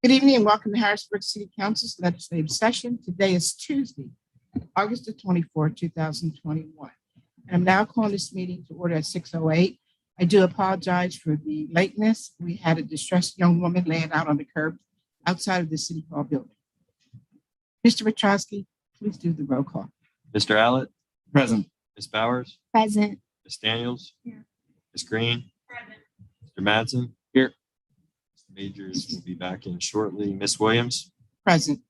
Good evening and welcome to Harrisburg City Council's legislative session. Today is Tuesday, August the 24th, 2021. And I'm now calling this meeting to order at 6:08. I do apologize for the lateness. We had a distressed young woman laying out on the curb outside of the City Hall building. Mr. Petrosky, please do the roll call. Mr. Allett? Present. Ms. Bowers? Present. Ms. Daniels? Here. Ms. Green? Present. Mr. Madsen? Here. Mr. Majors will be back in shortly. Ms. Williams? Present.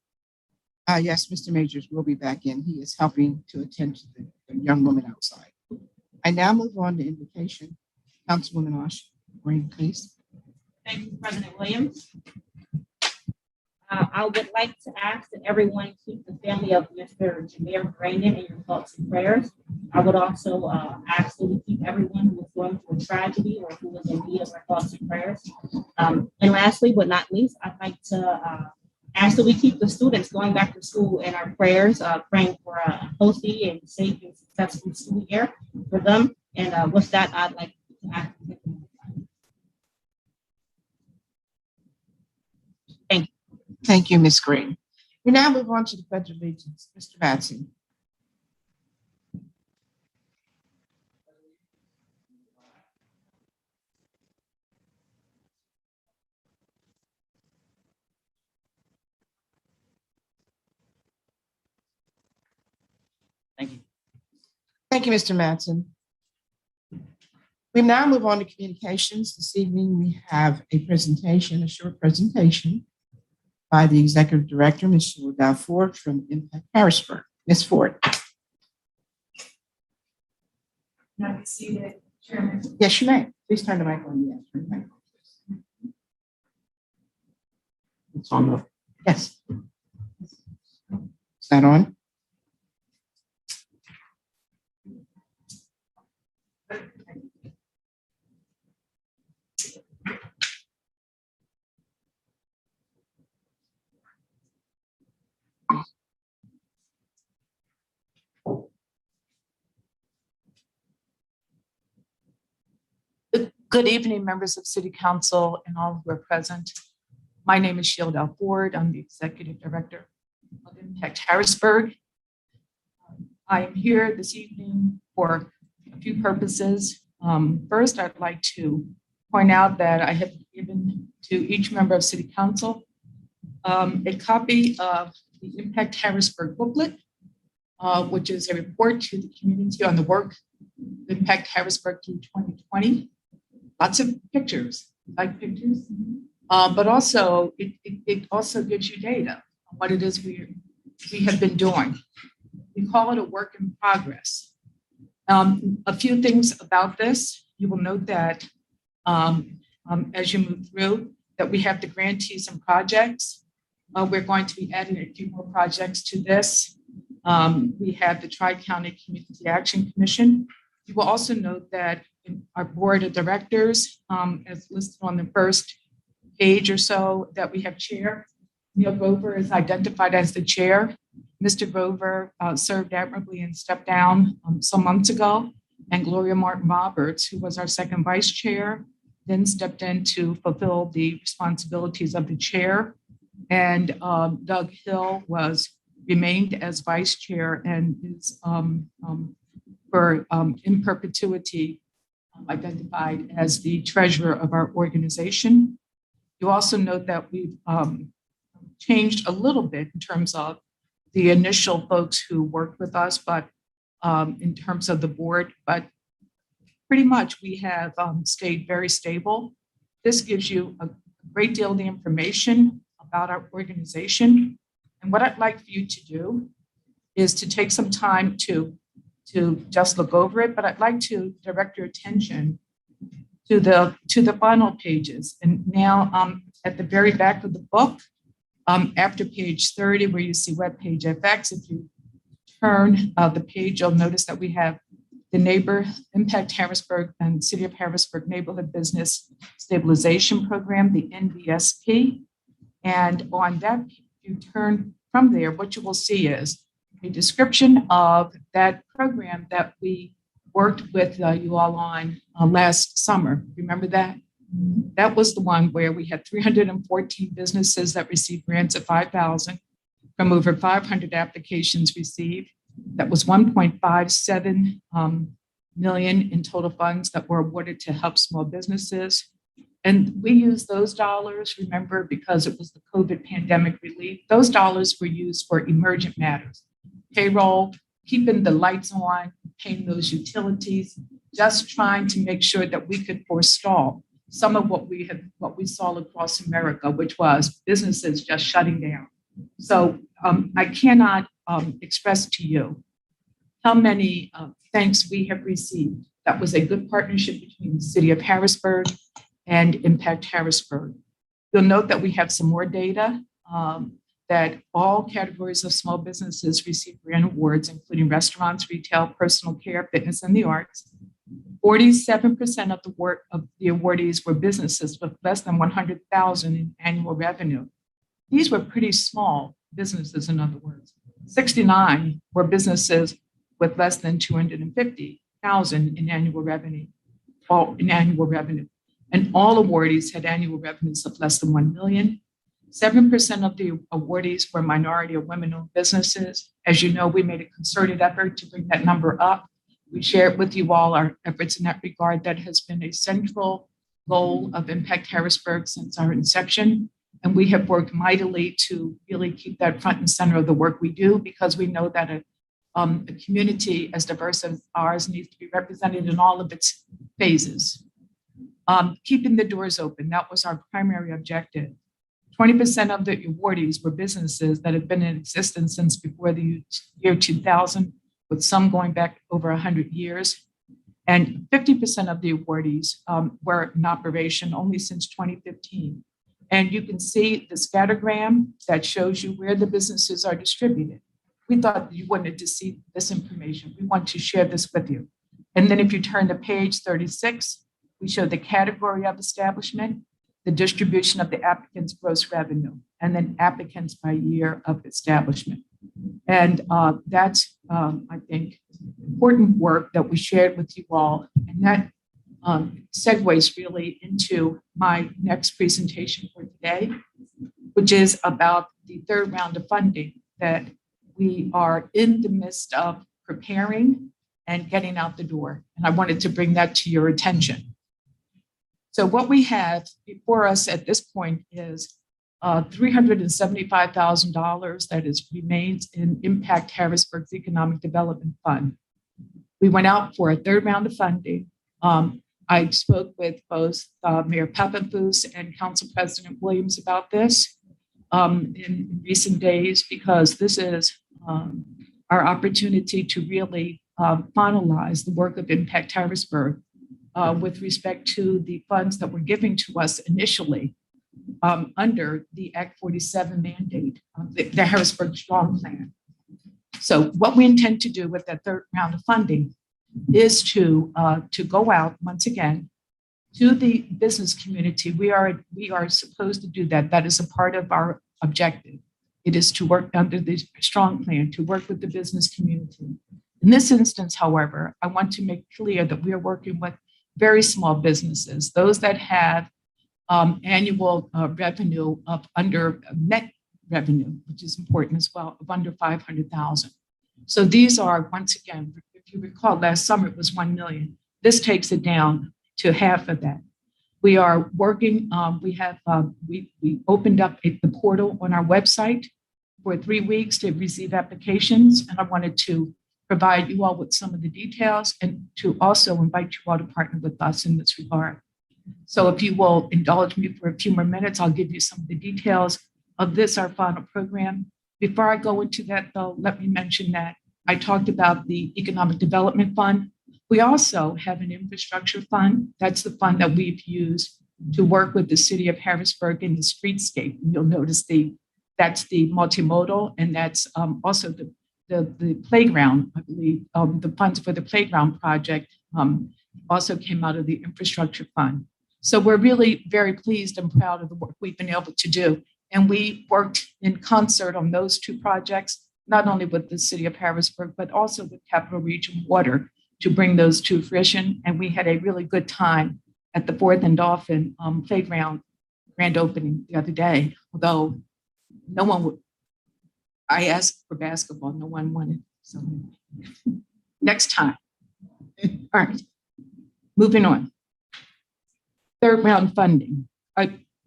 Yes, Mr. Majors will be back in. He is helping to attend to the young woman outside. I now move on to invocation. Councilwoman Osh, Green, please. Thank you, President Williams. I would like to ask that everyone keep the family of Mr. Jameer Brandon in your thoughts and prayers. I would also ask that we keep everyone who is going through a tragedy or who is in need of our thoughts and prayers. And lastly, but not least, I'd like to ask that we keep the students going back to school in our prayers, praying for a healthy and safe and successful school year for them. And with that, I'd like to ask. Thank you, Ms. Green. We now move on to the Pledge of Allegiance. Mr. Madsen. Thank you. Thank you, Mr. Madsen. We now move on to communications. This evening, we have a short presentation by the Executive Director, Ms. Sheila Ford from Impact Harrisburg. Ms. Ford. Can I be seated, Chairman? Yes, you may. Please turn the mic on. Yes, turn the mic on. It's on the. Yes. Is that on? Good evening, members of City Council and all who are present. My name is Sheila Ford. I'm the Executive Director of Impact Harrisburg. I am here this evening for a few purposes. First, I'd like to point out that I have given to each member of City Council a copy of the Impact Harrisburg booklet, which is a report to the community on the work of Impact Harrisburg through 2020. Lots of pictures, like pictures, but also it also gives you data on what it is we have been doing. We call it a work in progress. A few things about this, you will note that as you move through, that we have the grantees and projects. We're going to be adding a few more projects to this. We have the Tri-County Community Action Commission. You will also note that in our board of directors, as listed on the first page or so, that we have chair. Neil Grover is identified as the chair. Mr. Grover served admirably and stepped down some months ago. And Gloria Martin Roberts, who was our second vice chair, then stepped in to fulfill the responsibilities of the chair. And Doug Hill remained as vice chair and is in perpetuity identified as the treasurer of our organization. You also note that we've changed a little bit in terms of the initial folks who worked with us, but in terms of the board, but pretty much we have stayed very stable. This gives you a great deal of the information about our organization. And what I'd like for you to do is to take some time to just look over it, but I'd like to direct your attention to the final pages. And now at the very back of the book, after page 30, where you see web page FX, if you turn the page, you'll notice that we have the Impact Harrisburg and City of Harrisburg Neighborhood Business Stabilization Program, the NBSP. And on that, if you turn from there, what you will see is a description of that program that we worked with you all on last summer. Remember that? That was the one where we had 314 businesses that received grants of 5,000 from over 500 applications received. That was 1.57 million in total funds that were awarded to help small businesses. And we used those dollars, remember, because it was the COVID pandemic relief. Those dollars were used for emergent matters, payroll, keeping the lights on, paying those utilities, just trying to make sure that we could forestall some of what we saw across America, which was businesses just shutting down. So I cannot express to you how many thanks we have received. That was a good partnership between the city of Harrisburg and Impact Harrisburg. You'll note that we have some more data that all categories of small businesses receive grant awards, including restaurants, retail, personal care, fitness, and the arts. 47% of the work of the awardees were businesses with less than 100,000 in annual revenue. These were pretty small businesses, in other words. 69 were businesses with less than 250,000 in annual revenue, And all awardees had annual revenues of less than 1 million. 7% of the awardees were minority or women-owned businesses. As you know, we made a concerted effort to bring that number up. We shared with you all our efforts in that regard. That has been a central goal of Impact Harrisburg since our inception. And we have worked mightily to really keep that front and center of the work we do, because we know that a community as diverse as ours needs to be represented in all of its phases. Keeping the doors open, that was our primary objective. 20% of the awardees were businesses that have been in existence since before the year 2000, with some going back over 100 years. And 50% of the awardees were in operation only since 2015. And you can see the scattergram that shows you where the businesses are distributed. We thought you wanted to see this information. We want to share this with you. And then if you turn to page 36, we show the category of establishment, the distribution of the applicant's gross revenue, and then applicants by year of establishment. And that's, I think, important work that we shared with you all. And that segues really into my next presentation for today, which is about the third round of funding that we are in the midst of preparing and getting out the door. And I wanted to bring that to your attention. So what we have before us at this point is $375,000 that remains in Impact Harrisburg's Economic Development Fund. We went out for a third round of funding. I spoke with both Mayor Papenfuss and Council President Williams about this in recent days, because this is our opportunity to really finalize the work of Impact Harrisburg with respect to the funds that were given to us initially under the Act 47 mandate, the Harrisburg Strong Plan. So what we intend to do with that third round of funding is to go out once again to the business community. We are supposed to do that. That is a part of our objective. It is to work under the Strong Plan, to work with the business community. In this instance, however, I want to make clear that we are working with very small businesses, those that have annual revenue of under net revenue, which is important as well, of under 500,000. So these are, once again, if you recall, last summer it was 1 million. This takes it down to half of that. We are working, we opened up the portal on our website for 3 weeks to receive applications. And I wanted to provide you all with some of the details and to also invite you all to partner with us in this regard. So if you will indulge me for a few more minutes, I'll give you some of the details of this, our final program. Before I go into that, though, let me mention that I talked about the Economic Development Fund. We also have an infrastructure fund. That's the fund that we've used to work with the city of Harrisburg in the streetscape. And you'll notice that's the multimodal, and that's also the playground. I believe the funds for the playground project also came out of the infrastructure fund. So we're really very pleased and proud of the work we've been able to do. And we worked in concert on those two projects, not only with the city of Harrisburg, but also with Capital Region Water to bring those to fruition. And we had a really good time at the Fourth and Dolphin Playground grand opening the other day, although no one would, I asked for basketball, no one wanted. So next time. All right, moving on. Third round funding.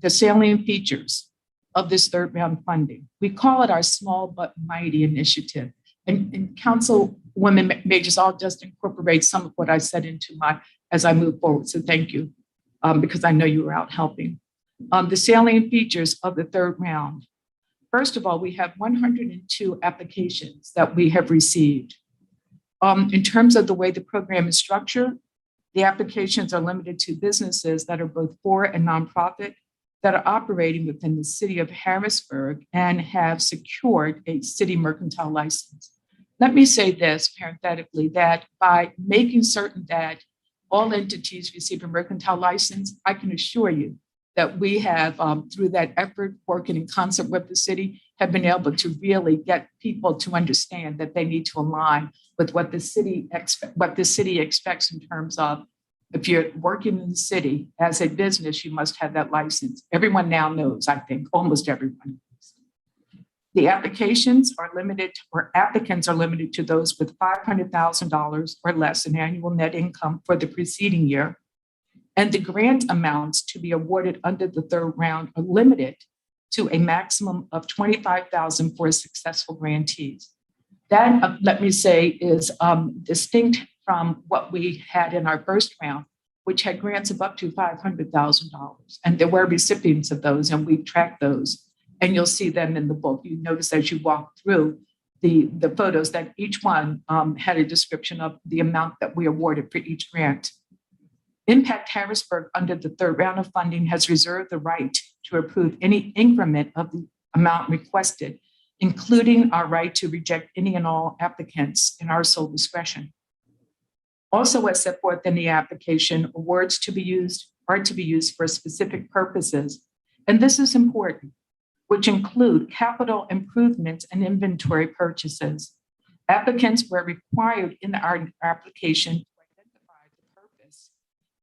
The salient features of this third round funding. We call it our small but mighty initiative. And Councilwoman Majors, I'll just incorporate some of what I said into as I move forward. So thank you, because I know you were out helping. The salient features of the third round. First of all, we have 102 applications that we have received. In terms of the way the program is structured, the applications are limited to businesses that are both for and nonprofit that are operating within the city of Harrisburg and have secured a city mercantile license. Let me say this parenthetically, that by making certain that all entities receive a mercantile license, I can assure you that we have, through that effort, working in concert with the city, have been able to really get people to understand that they need to align with what the city expects in terms of, if you're working in the city as a business, you must have that license. Everyone now knows, I think, almost everyone knows. The applications are limited, or applicants are limited to those with $500,000 or less in annual net income for the preceding year. And the grant amounts to be awarded under the third round are limited to a maximum of $25,000 for successful grantees. That, let me say, is distinct from what we had in our first round, which had grants of up to $500,000. And there were recipients of those, and we tracked those. And you'll see them in the book. You notice as you walk through the photos that each one had a description of the amount that we awarded for each grant. Impact Harrisburg, under the third round of funding, has reserved the right to approve any increment of the amount requested, including our right to reject any and all applicants in our sole discretion. Also, as set forth in the application, awards are to be used for specific purposes, and this is important, which include capital improvements and inventory purchases. Applicants were required in our application to identify the purpose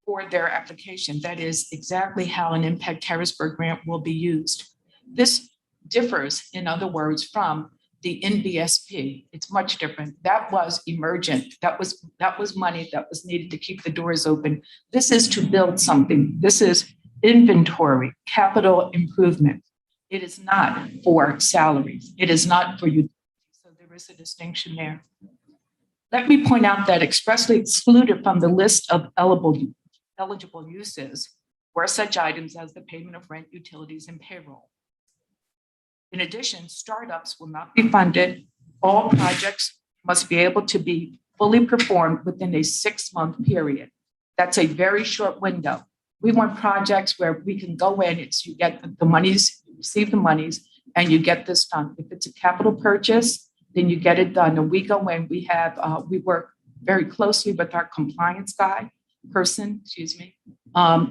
for their application. That is exactly how an Impact Harrisburg grant will be used. This differs, in other words, from the NBSP. It's much different. That was emergent. That was money that was needed to keep the doors open. This is to build something. This is inventory, capital improvement. It is not for salaries. It is not for you. So there is a distinction there. Let me point out that expressly excluded from the list of eligible uses were such items as the payment of rent, utilities, and payroll. In addition, startups will not be funded. All projects must be able to be fully performed within a 6-month period. That's a very short window. We want projects where we can go in, you get the monies, you receive the monies, and you get this done. If it's a capital purchase, then you get it done. And we go in, we work very closely with our compliance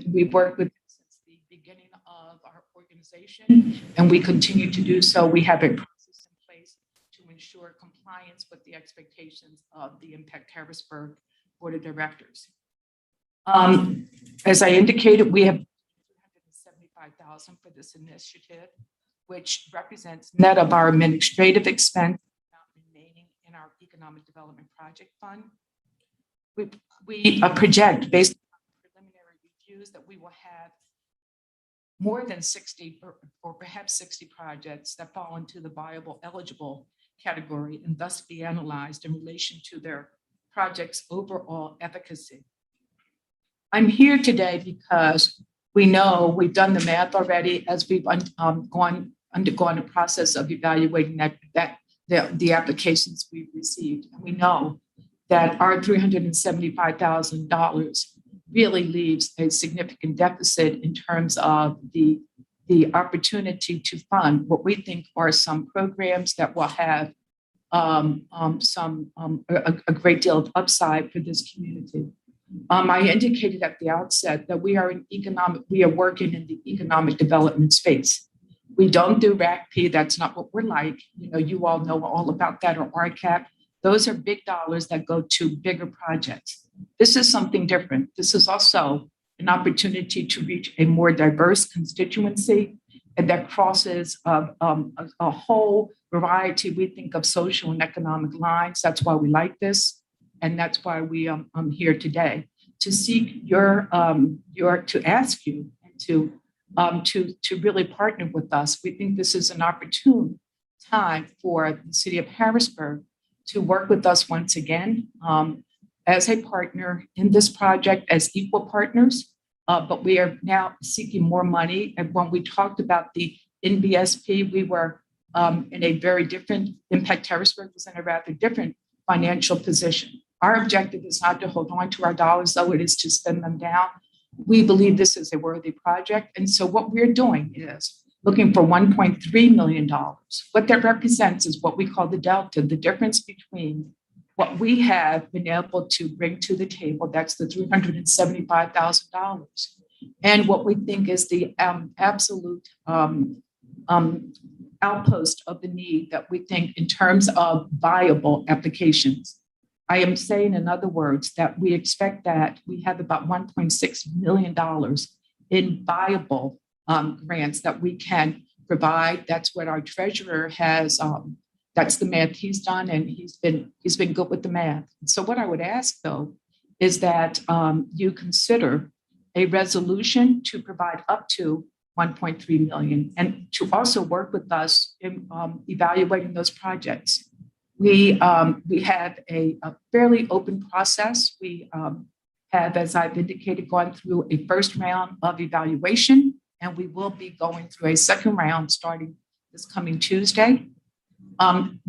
We've worked with since the beginning of our organization, and we continue to do so. We have a process in place to ensure compliance with the expectations of the Impact Harrisburg Board of Directors. As I indicated, we have $275,000 for this initiative, which represents net of our administrative expense remaining in our Economic Development Project Fund. We project, based on preliminary reviews, that we will have more than 60 or perhaps 60 projects that fall into the viable eligible category and thus be analyzed in relation to their project's overall efficacy. I'm here today because we know we've done the math already as we've undergone a process of evaluating the applications we've received. And we know that our $375,000 really leaves a significant deficit in terms of the opportunity to fund what we think are some programs that will have a great deal of upside for this community. I indicated at the outset that we are working in the economic development space. We don't do RACP. That's not what we're like. You all know all about that, or RCAP. Those are big dollars that go to bigger projects. This is something different. This is also an opportunity to reach a more diverse constituency and that crosses a whole variety, we think, of social and economic lines. That's why we like this. And that's why I'm here today to seek to ask you to really partner with us. We think this is an opportune time for the city of Harrisburg to work with us once again as a partner in this project as equal partners. But we are now seeking more money. And when we talked about the NBSP, we were in a very different, Impact Harrisburg was in a rather different financial position. Our objective is not to hold on to our dollars, though it is to spend them down. We believe this is a worthy project. And so what we're doing is looking for $1.3 million. What that represents is what we call the delta, the difference between what we have been able to bring to the table, that's the $375,000, and what we think is the absolute outpost of the need that we think in terms of viable applications. I am saying, in other words, that we expect that we have about $1.6 million in viable grants that we can provide. That's what our treasurer has. That's the math he's done, and he's been good with the math. So what I would ask, though, is that you consider a resolution to provide up to $1.3 million, and to also work with us in evaluating those projects. We have a fairly open process. We have, as I've indicated, gone through a first round of evaluation, and we will be going through a second round starting this coming Tuesday.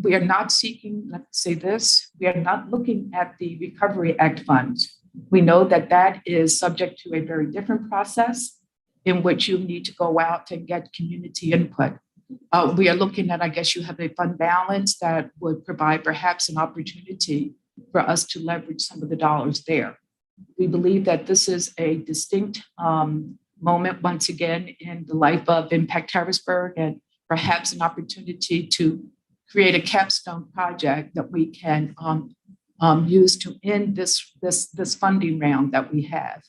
We are not seeking, let's say this, we are not looking at the Recovery Act funds. We know that that is subject to a very different process in which you need to go out and get community input. We are looking at, I guess you have a fund balance that would provide perhaps an opportunity for us to leverage some of the dollars there. We believe that this is a distinct moment, once again, in the life of Impact Harrisburg, and perhaps an opportunity to create a capstone project that we can use to end this funding round that we have.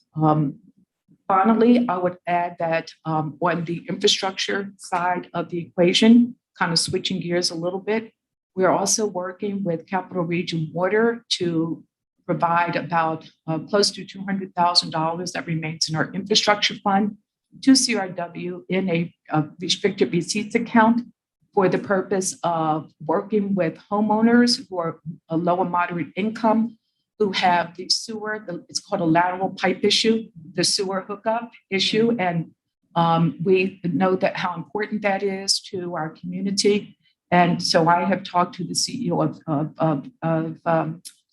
Finally, I would add that on the infrastructure side of the equation, kind of switching gears a little bit, we're also working with Capital Region Water to provide about close to $200,000 that remains in our infrastructure fund to CRW in a restricted receipts account for the purpose of working with homeowners who are a low and moderate income, who have the sewer, it's called a lateral pipe issue, the sewer hookup issue. And we know that how important that is to our community. And so I have talked to the CEO of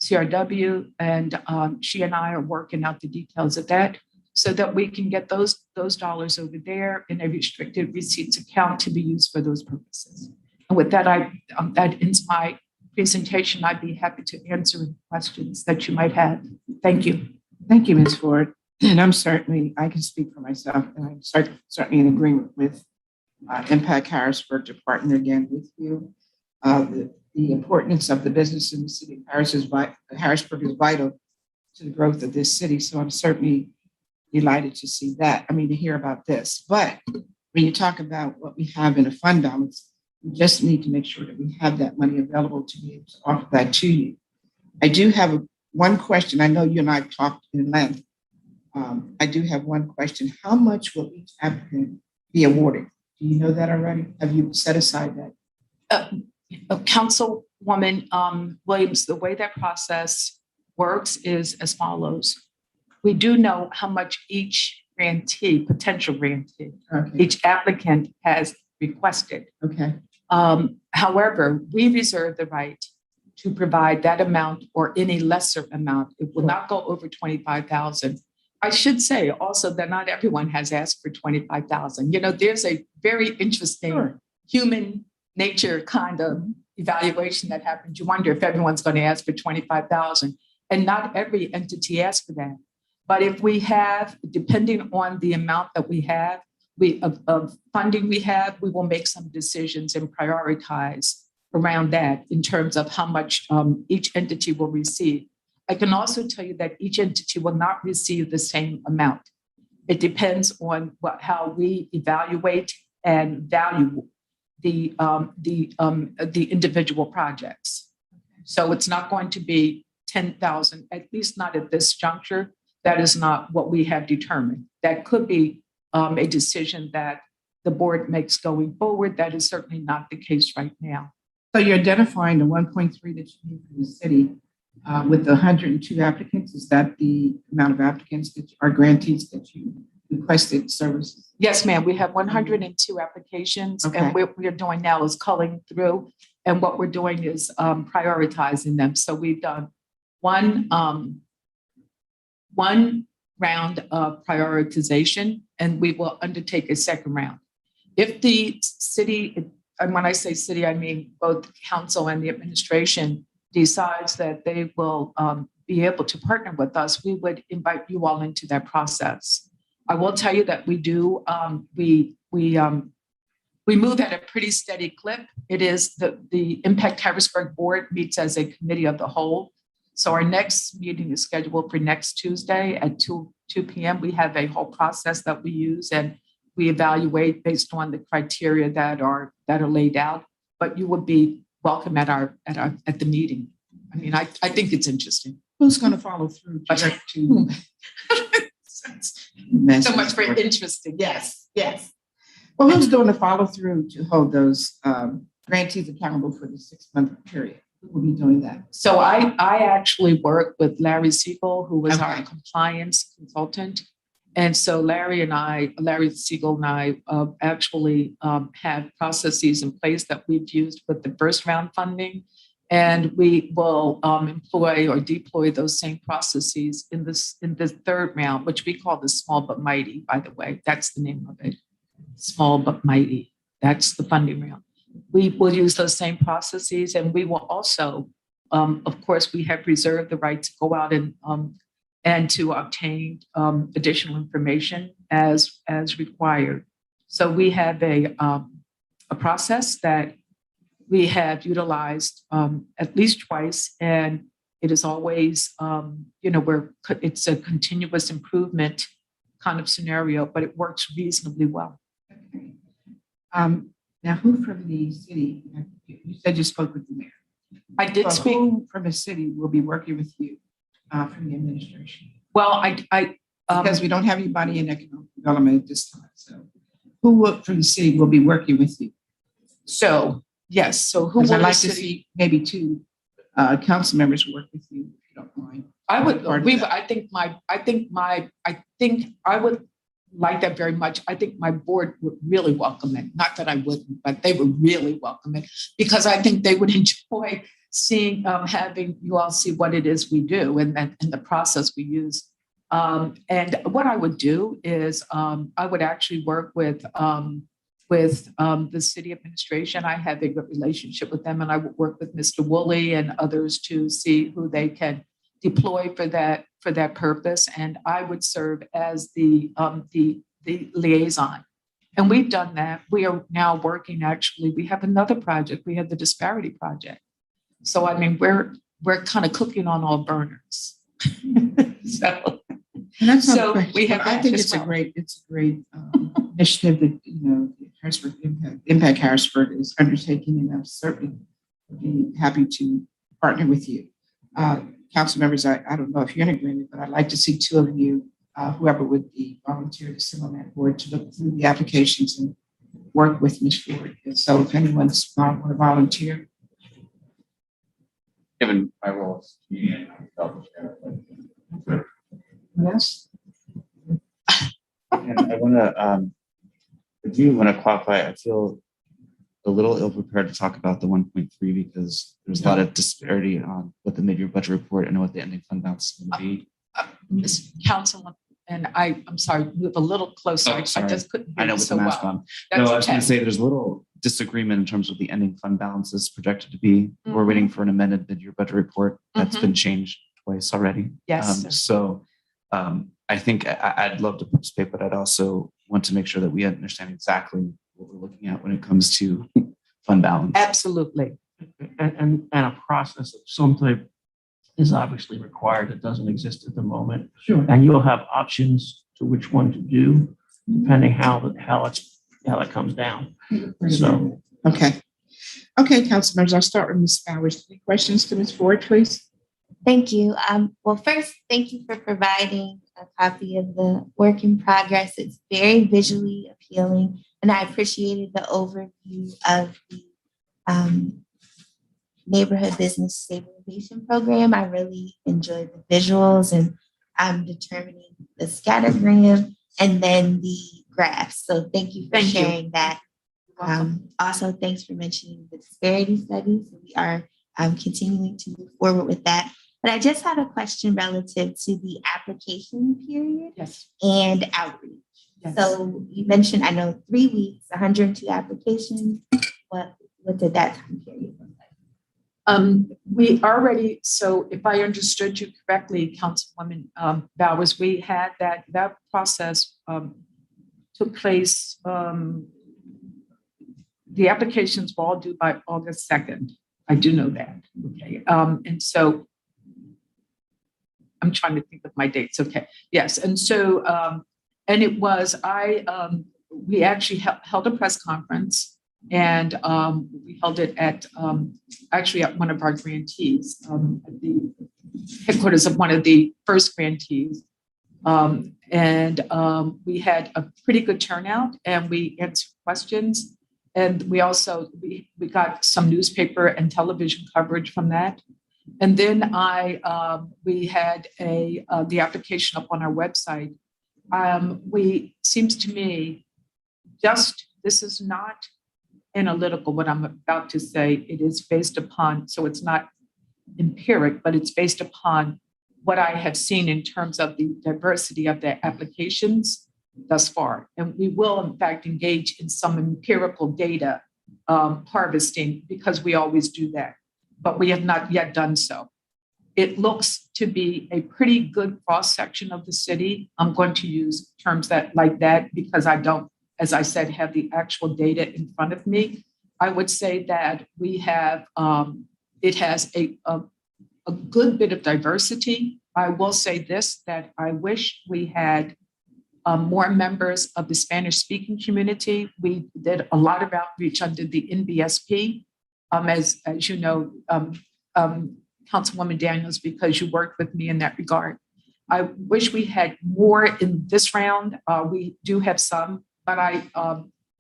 CRW, and she and I are working out the details of that so that we can get those dollars over there in a restricted receipts account to be used for those purposes. And with that, that ends my presentation. I'd be happy to answer any questions that you might have. Thank you. Thank you, Ms. Ford. And I can speak for myself, and I'm certainly in agreement with Impact Harrisburg to partner again with you. The importance of the business in the city of Harrisburg is vital to the growth of this city. So I'm certainly delighted to see that. To hear about this. But when you talk about what we have in a fund balance, we just need to make sure that we have that money available to be able to offer that to you. I do have one question. I know you and I have talked in length. I do have one question. How much will each applicant be awarded? Do you know that already? Have you set aside that? Councilwoman Williams, the way that process works is as follows. We do know how much each grantee, potential grantee, each applicant has requested. Okay. However, we reserve the right to provide that amount or any lesser amount. It will not go over 25,000. I should say also that not everyone has asked for 25,000. There's a very interesting human nature kind of evaluation that happens. You wonder if everyone's going to ask for 25,000, and not every entity asks for that. But if we have, depending on the amount that we have, of funding we have, we will make some decisions and prioritize around that in terms of how much each entity will receive. I can also tell you that each entity will not receive the same amount. It depends on how we evaluate and value the individual projects. So it's not going to be 10,000, at least not at this juncture. That is not what we have determined. That could be a decision that the board makes going forward. That is certainly not the case right now. So you're identifying the 1.3 that you need from the city with the 102 applicants. Is that the amount of applicants that are grantees that you requested services? Yes, ma'am. We have 102 applications, Okay. and what we're doing now is culling through. And what we're doing is prioritizing them. So we've done one round of prioritization, and we will undertake a second round. If the city, and when I say city, I mean both council and the administration, decides that they will be able to partner with us, we would invite you all into that process. I will tell you that we do, we move at a pretty steady clip. It is the Impact Harrisburg board meets as a committee of the whole. So our next meeting is scheduled for next Tuesday at 2 p.m. We have a whole process that we use, and we evaluate based on the criteria that are laid out. But you would be welcome at the meeting. I mean, I think it's interesting. Who's going to follow through? So much for interesting. Yes, yes. Well, who's doing the follow through to hold those grantees accountable for the 6-month period? Who will be doing that? So I actually work with Larry Siegel, who was our Okay. compliance consultant. And so Larry Siegel and I actually have processes in place that we've used with the first round funding. And we will employ or deploy those same processes in the third round, which we call the small but mighty, by the way. That's the name of it. Small but mighty. That's the funding round. We will use those same processes, and we will also, of course, we have reserved the right to go out and to obtain additional information as required. So we have a process that we have utilized at least twice, and it is always, it's a continuous improvement kind of scenario, but it works reasonably well. Okay. Now, who from the city? You said you spoke with the mayor. I did Well, speak. who from the city will be working with you from the administration? Well, Because we don't have anybody in economic development at this time. So, from the city will be working with you? so yes. So who Because will I'd the like to city? see maybe 2 council members work with you, if you don't mind. I would. part of We. that. I think I would like that very much. I think my board would really welcome it. Not that I wouldn't, but they would really welcome it because I think they would enjoy seeing, having you all see what it is we do and the process we use. And what I would do is I would actually work with the city administration. I have a good relationship with them, and I would work with Mr. Woolley and others to see who they can deploy for that purpose. And I would serve as the liaison. And we've done that. We are now working, actually, we have another project. We have the disparity project. So, I mean, we're kind of cooking on all burners. So, And that's not So a question, we have but I that think as it's a well. great initiative that Harrisburg Impact Harrisburg is undertaking, and I'm certainly be happy to partner with you. Council members, I don't know if you're in agreement, but I'd like to see 2 of you, whoever would be volunteer to sit on that board to look through the applications and work with Ms. Ford. And so if anyone's want to volunteer. Given my role as community Yes. and I want to, I do want to qualify. I feel a little ill prepared to talk about the 1.3 because there's a lot of disparity on what the mid-year budget report and what the ending fund balance is going to be. Ms. Councilman, and I'm sorry, move a little closer. Oh, I sorry. just couldn't I hear know you with so the mask well. on. That's No, I was okay. going to say there's a little disagreement in terms of the ending fund balance is projected to be. We're Mhm. waiting for an amended mid-year budget report that's Mhm. been changed twice already. Yes, sir. So I think I'd love to participate, but I'd also want to make sure that we understand exactly what we're looking at when it comes to fund balance. Absolutely. And a process of some type is obviously required that doesn't exist at the moment. Sure. And you'll have options to which one to do, depending how it comes down. So Okay. Okay, council members, I'll start with Ms. Bowers. Any questions to Ms. Ford, please? Thank you. Well, first, thank you for providing a copy of the work in progress. It's very visually appealing, and I appreciated the overview of the neighborhood business stabilization program. I really enjoyed the visuals and determining the scattergram and then the graphs. So thank you for Thank you. sharing that. Also, thanks for mentioning the disparity studies. We are continuing to move forward with that. But I just had a question relative to the application period Yes. and outreach. Yes. So you mentioned, I know 3 weeks, 102 applications. What did that time period look like? We already, so if I understood you correctly, Councilwoman Bowers, we had that process took place. The applications were all due by August 2nd. I do know that. Okay. And so I'm trying to think of my dates. Okay. Yes. And so, and it was, we actually held a press conference, and we held it at, actually at one of our grantees, at the headquarters of one of the first grantees. And we had a pretty good turnout, and we answered questions. And we also, we got some newspaper and television coverage from that. And then we had the application up on our website. Seems to me, this is not analytical, what I'm about to say. It is based upon, so it's not empiric, but it's based upon what I have seen in terms of the diversity of the applications thus far. And we will, in fact, engage in some empirical data harvesting, because we always do that, but we have not yet done so. It looks to be a pretty good cross-section of the city. I'm going to use terms like that because I don't, as I said, have the actual data in front of me. I would say that we have, it has a good bit of diversity. I will say this, that I wish we had more members of the Spanish-speaking community. We did a lot of outreach under the NBSP, as you know, Councilwoman Daniels, because you worked with me in that regard. I wish we had more in this round. We do have some, but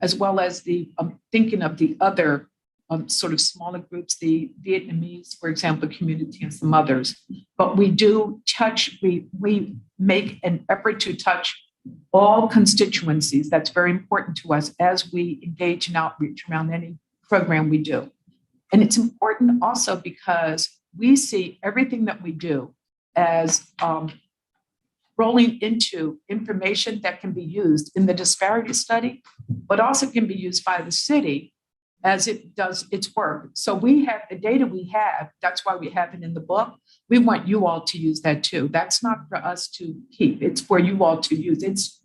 as well as thinking of the other sort of smaller groups, the Vietnamese, for example, community, and some others. But we do touch, we make an effort to touch all constituencies. That's very important to us as we engage in outreach around any program we do. And it's important also because we see everything that we do as rolling into information that can be used in the disparity study, but also can be used by the city as it does its work. So we have the data we have. That's why we have it in the book. We want you all to use that too. That's not for us to keep. It's for you all to use.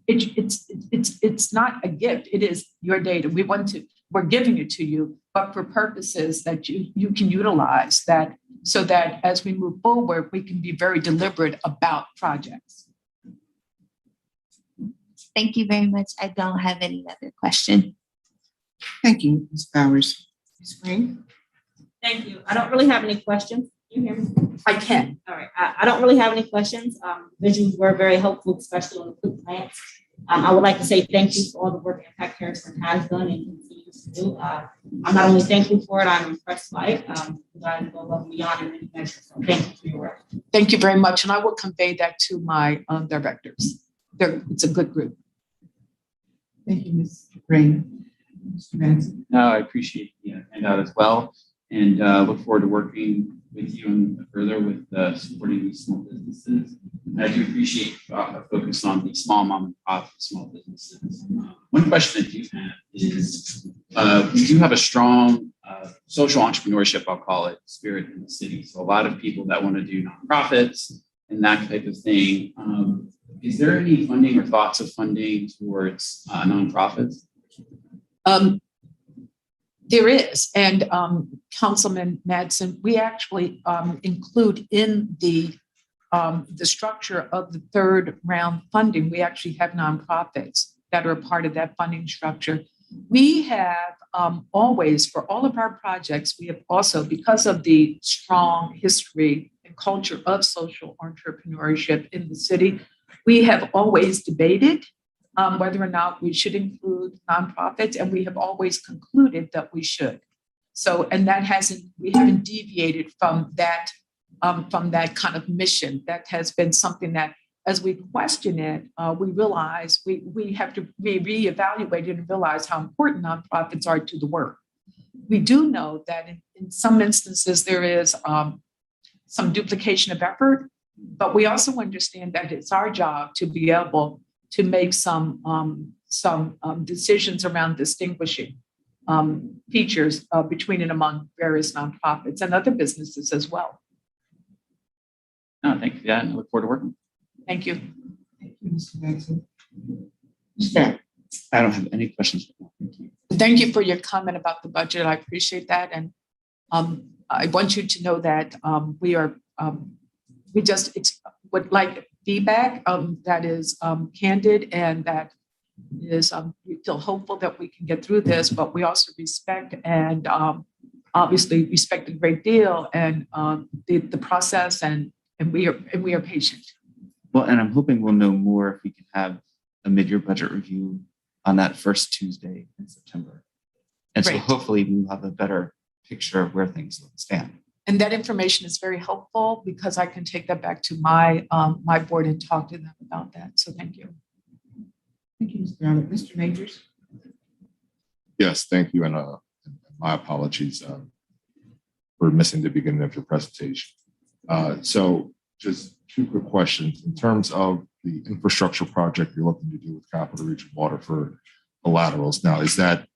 It's not a gift. It is your data. We're giving it to you, but for purposes that you can utilize that, so that as we move forward, we can be very deliberate about projects. Thank you very much. I don't have any other question. Thank you, Ms. Bowers. Ms. Green? Thank you. I don't really have any questions. Can you hear me? I can. All right. I don't really have any questions. Visuals were very helpful, especially on the food plants. I would like to say thank you for all the work Impact Harrisburg has done and continues to do. I'm not only thankful for it, I'm impressed by it. You guys go above and beyond in many measures. So thank you for your work. Thank you very much. And I will convey that to my directors. It's a good group. Thank you, Ms. Green. Mr. Manson? No, I appreciate the handout as well, and look forward to working with you and further with supporting these small businesses. And I do appreciate a focus on the small mom and pop small businesses. One question I do have is, we do have a strong social entrepreneurship, I'll call it, spirit in the city. So a lot of people that want to do nonprofits and that type of thing. Is there any funding or thoughts of funding towards nonprofits? There is, and Councilman Madsen, we actually include in the the structure of the third round funding, we actually have nonprofits that are a part of that funding structure. We have always, for all of our projects, we have also, because of the strong history and culture of social entrepreneurship in the city, we have always debated whether or not we should include nonprofits, and we have always concluded that we should. So, and we haven't deviated from that kind of mission. That has been something that, as we question it, we realize we have to reevaluate and realize how important nonprofits are to the work. We do know that in some instances there is some duplication of effort, but we also understand that it's our job to be able to make some decisions around distinguishing features between and among various nonprofits and other businesses as well. No, thank you for that, and I look forward to working. Thank you. Thank you, Mr. Maxon. I don't have any questions. Thank you. Thank you for your comment about the budget. I appreciate that. And I want you to know that we just would like feedback that is candid and that is, we feel hopeful that we can get through this, but we also respect and obviously respect a great deal and the process and we are patient. Well, and I'm hoping we'll know more if we can have a mid-year budget review on that first Tuesday in September. And so Great. hopefully we'll have a better picture of where things stand. And that information is very helpful because I can take that back to my my board and talk to them about that. So thank you. Thank you, Mr. Allen. Mr. Majors? Yes, thank you. And my apologies for missing the beginning of your presentation. So just two quick questions. In terms of the infrastructure project you're looking to do with Capital Region Water for the laterals, now is that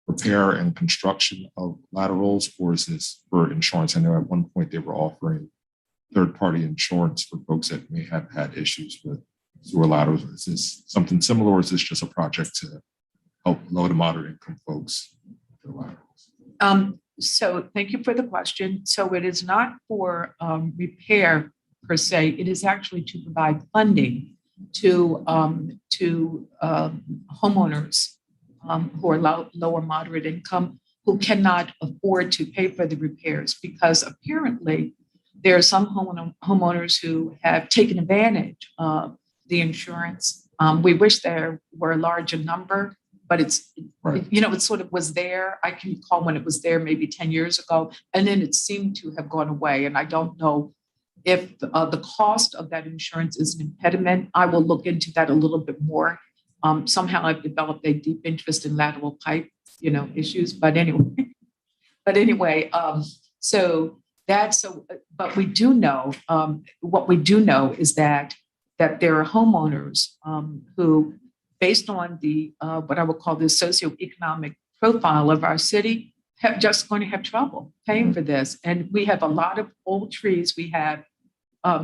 repair and construction of laterals, or is this for insurance? I know at one point they were offering third-party insurance for folks that may have had issues with sewer laterals. Is this something similar, or is this just a project to help low to moderate income folks with their laterals? So thank you for the question. So it is not for repair per se. It is actually to provide funding to homeowners who are low or moderate income who cannot afford to pay for the repairs, because apparently there are some homeowners who have taken advantage of the insurance. We wish there were a larger number, but it's, Right. it sort of was there. I can recall when it was there maybe 10 years ago, and then it seemed to have gone away. And I don't know if the cost of that insurance is an impediment. I will look into that a little bit more. Somehow I've developed a deep interest in lateral pipe, issues. But anyway, but we do know, what we do know is that there are homeowners who, based on the what I would call the socioeconomic profile of our city, have just going to have trouble paying for this. And we have a lot of old trees. We have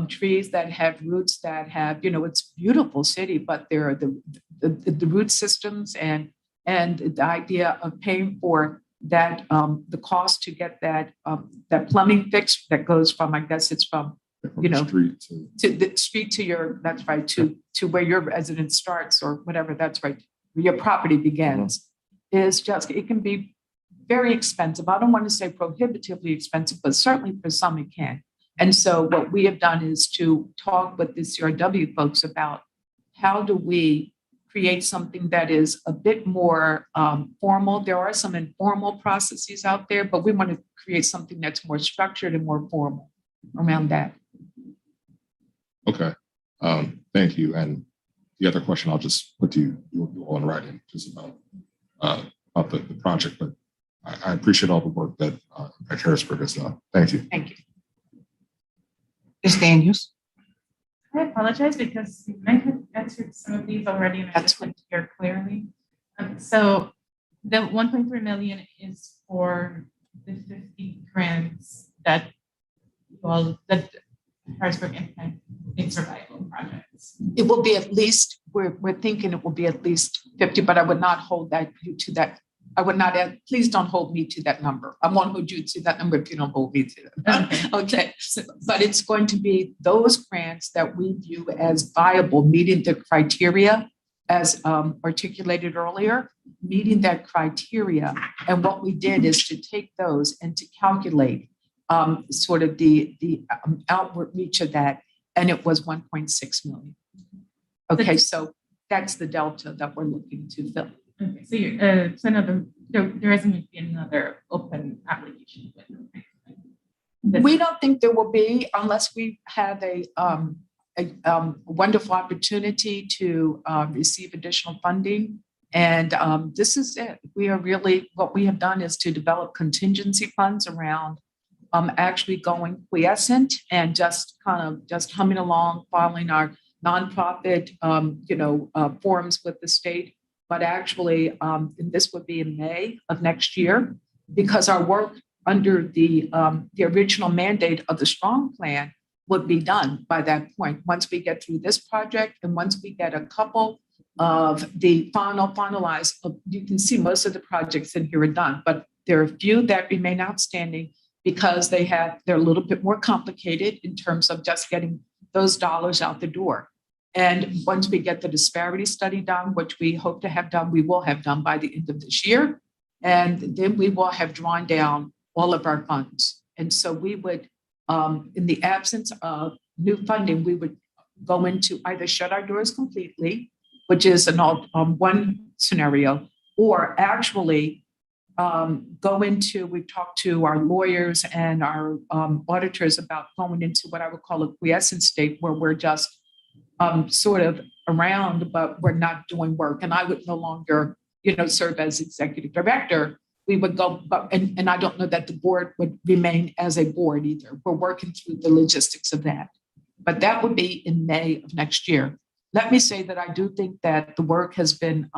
trees that have roots that have, it's a beautiful city, but there are the root systems and the idea of paying for that, the cost to get that plumbing fixed that goes from, I guess it's from, The street to the street to your, that's right, to where your residence starts or whatever, that's right, where your property begins, is just, it can be very expensive. I don't want to say prohibitively expensive, but certainly for some it can. And so what we have done is to talk with the CRW folks about how do we create something that is a bit more formal. There are some informal processes out there, but we want to create something that's more structured and more formal around that. Okay, thank you. And the other question I'll just put to you all in writing, just about the project, but I appreciate all the work that Harrisburg has done. Thank you. Thank you. Ms. Daniels? I apologize because you might have answered some of these already and I That's just didn't hear clearly. So the 1.3 million is for the 50 grants that Harrisburg Impact in survival projects. It will be at least, we're thinking it will be at least 50, but I would not hold that to that I would not add, please don't hold me to that number. I won't hold you to that number if you don't hold me to that. Okay, but it's going to be those grants that we view as viable, meeting the criteria as articulated earlier, meeting that criteria. And what we did is to take those and to calculate sort of the outward reach of that, and it was 1.6 million. Okay, so that's the delta that we're looking to fill. Okay, so you're, so another, there isn't going to be another open application. We don't think there will be unless we have a wonderful opportunity to receive additional funding. And this is it. We are really, what we have done is to develop contingency funds around actually going quiescent and just kind of just humming along, following our nonprofit, forums with the state. But actually, and this would be in May of next year, because our work under the original mandate of the Strong Plan would be done by that point. Once we get through this project and once we get a couple of the finalized, you can see most of the projects in here are done, but there are a few that remain outstanding because they're a little bit more complicated in terms of just getting those dollars out the door. And once we get the disparity study done, which we hope to have done, we will have done by the end of this year. And then we will have drawn down all of our funds. And so we would, in the absence of new funding, we would go into either shut our doors completely, which is one scenario, or actually go into, we've talked to our lawyers and our auditors about going into what I would call a quiescent state, where we're just sort of around, but we're not doing work. And I would no longer, serve as executive director. We would go, and I don't know that the board would remain as a board either. We're working through the logistics of that. But that would be in May of next year. Let me say that I do think that the work has been,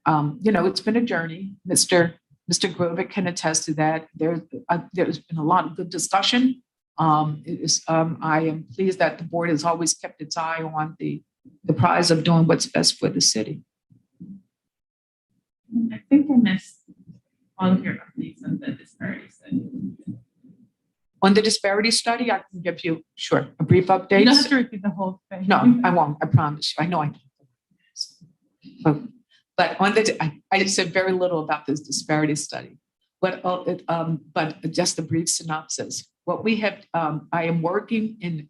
it's been a journey. Mr. Grovick can attest to that. There's been a lot of good discussion. I am pleased that the board has always kept its eye on the prize of doing what's best for the city. I think I missed all of your updates on the disparity study. On the disparity study, I can give you, a brief update. You don't have to repeat the whole thing. No, I won't. I promise you. I know I don't. But I said very little about this disparity study. But just a brief synopsis. What we have, I am working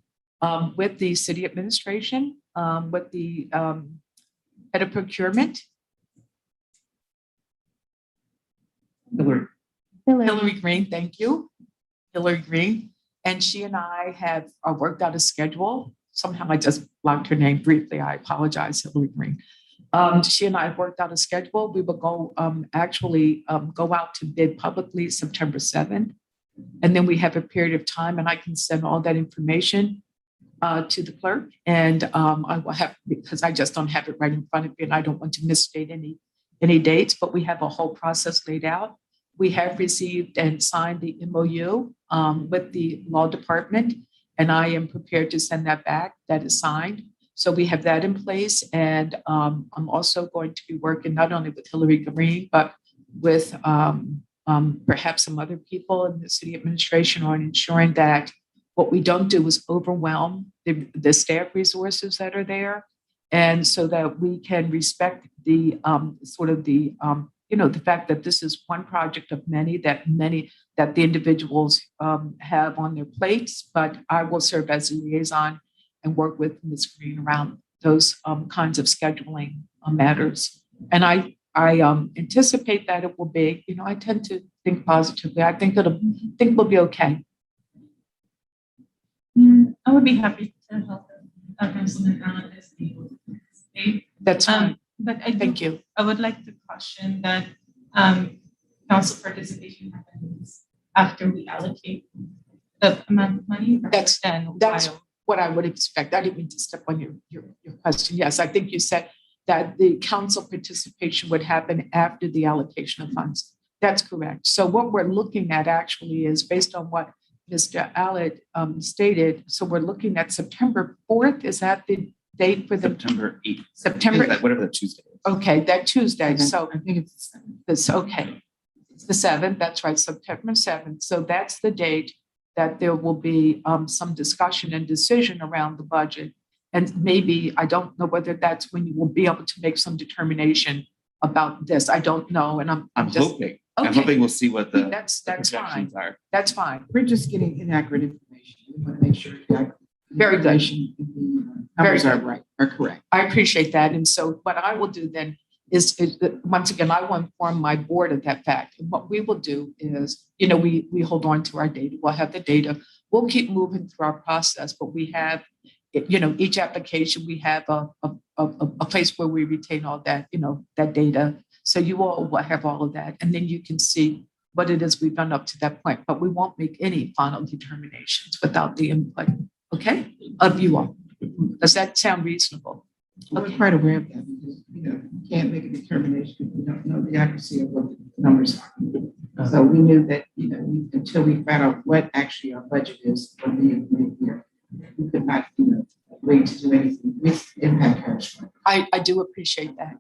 with the city administration, with the head of procurement, Hillary Green, thank you. Hillary Green. And she and I have worked out a schedule. Somehow I just blocked her name briefly. I apologize, Hillary Green. She and I have worked out a schedule. We will go go out to bid publicly September 7th. And then we have a period of time, and I can send all that information to the clerk. And I will have, because I just don't have it right in front of me and I don't want to misstate any dates, but we have a whole process laid out. We have received and signed the MOU with the law department, and I am prepared to send that back. That is signed. So we have that in place. And I'm also going to be working not only with Hillary Green, but with perhaps some other people in the city administration on ensuring that what we don't do is overwhelm the staff resources that are there. And so that we can respect the the fact that this is one project of many that the individuals have on their plates, but I will serve as a liaison and work with Ms. Green around those kinds of scheduling matters. And I anticipate that it will be, I tend to think positively. I think we'll be okay. I would be happy to help Councilman Allen as the state. That's fine. But Thank you. I would like to caution that council participation happens after we allocate the amount of money. That's what I would expect. I didn't mean to step on your question. Yes, I think you said that the council participation would happen after the allocation of funds. That's correct. So what we're looking at actually is based on what Mr. Allett stated. So we're looking at September 4th. Is that the date for the September 8th. September? Whatever the Tuesday is. Okay, that Tuesday, so I think it's the 7th. this, okay. It's the 7th, that's right, September 7th. So that's the date that there will be some discussion and decision around the budget. And maybe, I don't know whether that's when you will be able to make some determination about this. I don't know, and I'm just. hoping. I'm Okay. hoping we'll see what the That's projections fine. are. That's fine. We're just getting inaccurate information. We want to make sure that Very good. the numbers are right, are correct. I appreciate that. And so what I will do then is once again, I will inform my board of that fact. And what we will do is, we hold on to our data. We'll have the data. We'll keep moving through our process, but we have, each application, we have a place where we retain all that, that data. So you all will have all of that. And then you can see what it is we've done up to that point, but we won't make any final determinations without the input, okay, of you all. Does that sound reasonable? We're quite aware of that because, you can't make a determination if you don't know the accuracy of what the numbers are. So we knew that, until we found out what actually our budget is for the year, we could not, agree to do anything with impact Harrisburg. I do appreciate that.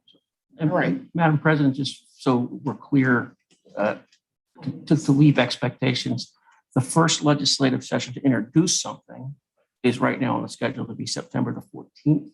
And Right. Madam President, just so we're clear, to leave expectations, the first legislative session to introduce something is right now on the schedule to be September the 14th.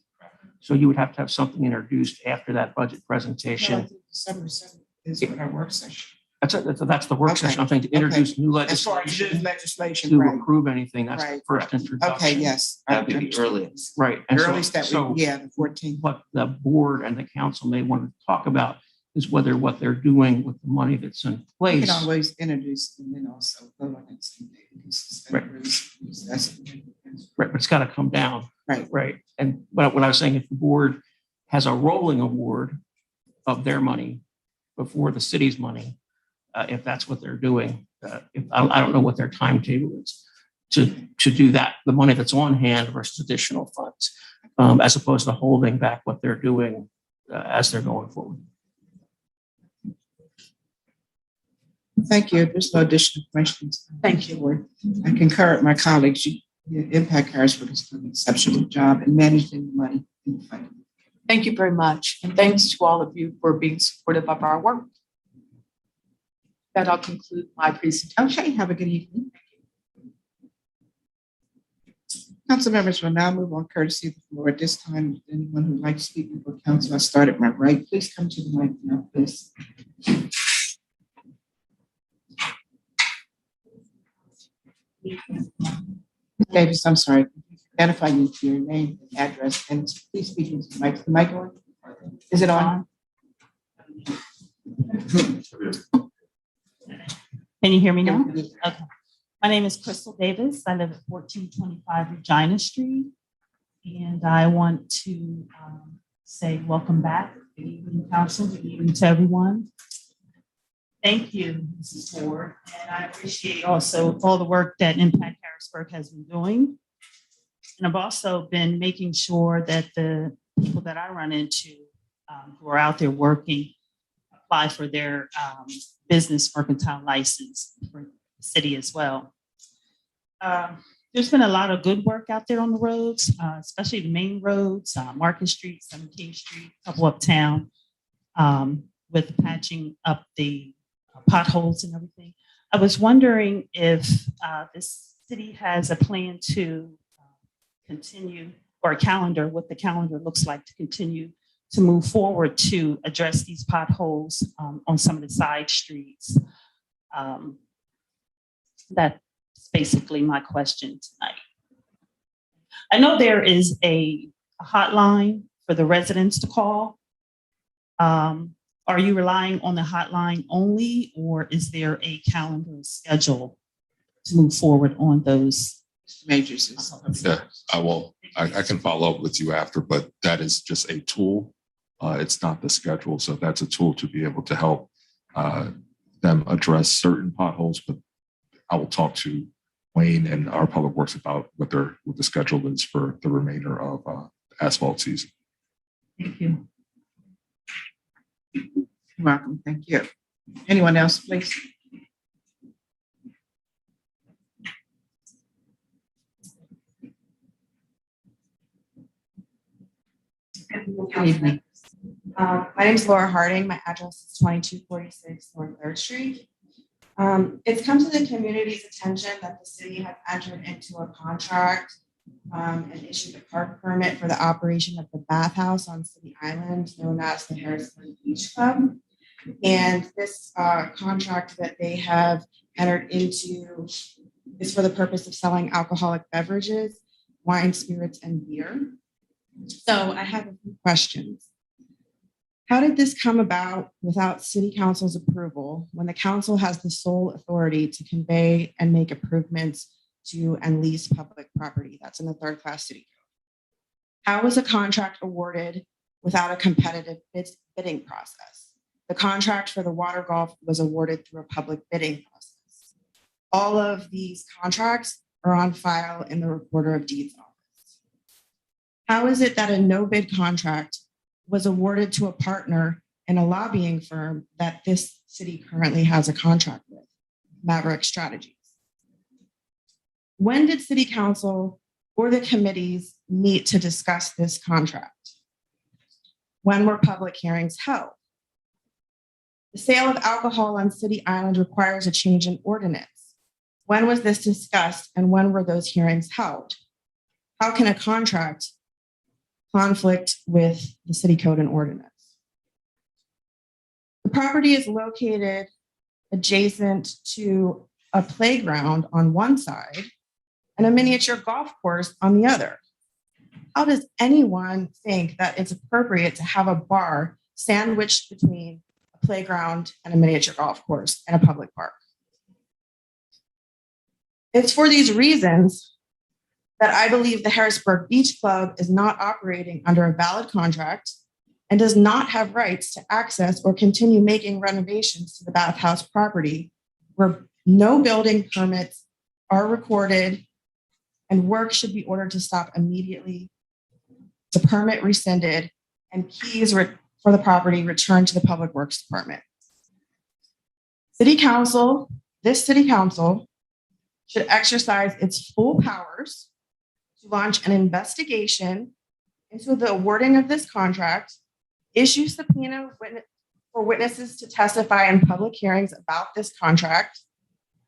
So you would have to have something introduced after that budget presentation. December 7th is for our work session. That's the work Okay. session. I'm saying to introduce new As far as legislation legislation, to right? approve anything. That's the Right. first introduction. Okay, yes. That'd be the earliest. Right. And so- Earliest that so we, yeah, the 14th. what the board and the council may want to talk about is whether what they're doing with the money that's in We place. can always introduce and then also vote on that same day. Because suspend Right. rules, that's- Right, but it's got to come down. Right. Right. And what I was saying, if the board has a rolling award of their money before the city's money, if that's what they're doing, I don't know what their timetable is to do that, the money that's on hand versus additional funds, as opposed to holding back what they're doing as they're going forward. Thank you. There's no additional questions. Thank you. I concur with my colleagues. Impact Harrisburg has done an exceptional job in managing the money in the fund. Thank you very much. And thanks to all of you for being supportive of our work. That'll conclude my presentation. Okay, have a good evening. Council members will now move on courtesy of the floor. At this time, anyone who'd like to speak before council, I start at my right. Please come to the mic now, please. Davis, I'm sorry. Identify you to your name and address, and please speak into the mic. Is the mic on? Is it on? Can you hear me now? Okay. My name is Crystal Davis. I live at 1425 Regina Street. And I want to say welcome back. Good evening, council. Good evening to everyone. Thank you, Mrs. Ford. And I appreciate also all the work that Impact Harrisburg has been doing. And I've also been making sure that the people that I run into who are out there working apply for their business mercantile license for the city as well. There's been a lot of good work out there on the roads, especially the main roads, Market Street, 17th Street, a couple uptown, with patching up the potholes and everything. I was wondering if this city has a plan to continue, or a calendar, what the calendar looks like to continue to move forward to address these potholes on some of the side streets. That's basically my question tonight. I know there is a hotline for the residents to call. Are you relying on the hotline only, or is there a calendar schedule to move forward on those? Majors. Yeah, I will. I can follow up with you after, but that is just a tool. It's not the schedule. So that's a tool to be able to help them address certain potholes. But I will talk to Wayne and our public works about what the schedule is for the remainder of asphalt season. Thank you. You're welcome. Thank you. Anyone else, please? Good evening. My name is Laura Harding. My address is 2246 North 3rd Street. It's come to the community's attention that the city has entered into a contract and issued a park permit for the operation of the bathhouse on City Island, known as the Harrisburg Beach Club. And this contract that they have entered into is for the purpose of selling alcoholic beverages, wine, spirits, and beer. So I have a few questions. How did this come about without City Council's approval when the council has the sole authority to convey and make improvements to and lease public property? That's in the third class city code. How was a contract awarded without a competitive bidding process? The contract for the water golf was awarded through a public bidding process. All of these contracts are on file in the Recorder of Deeds office. How is it that a no bid contract was awarded to a partner in a lobbying firm that this city currently has a contract with, Maverick Strategies? When did City Council or the committees meet to discuss this contract? When were public hearings held? The sale of alcohol on City Island requires a change in ordinance. When was this discussed and when were those hearings held? How can a contract conflict with the city code and ordinance? The property is located adjacent to a playground on one side and a miniature golf course on the other. How does anyone think that it's appropriate to have a bar sandwiched between a playground and a miniature golf course and a public park? It's for these reasons that I believe the Harrisburg Beach Club is not operating under a valid contract and does not have rights to access or continue making renovations to the bathhouse property where no building permits are recorded and work should be ordered to stop immediately, the permit rescinded, and keys for the property returned to the Public Works Department. City Council, this City Council, should exercise its full powers to launch an investigation into the awarding of this contract, issue subpoena for witnesses to testify in public hearings about this contract,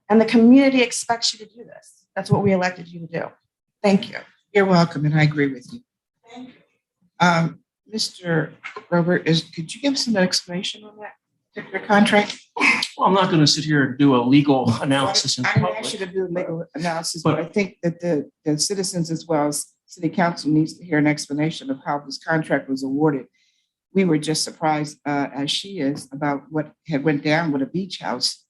and the community expects you to do this. That's what we elected you to do. Thank you. You're welcome, and I agree with you. Thank you. Mr. Robert, could you give us an explanation on that particular contract? Well, I'm not going to sit here and do a legal analysis in I didn't ask you public. to do a legal analysis, but I think that the citizens as well as City Council needs to hear an explanation of how this contract was awarded. We were just surprised, as she is, about what had went down with a beach house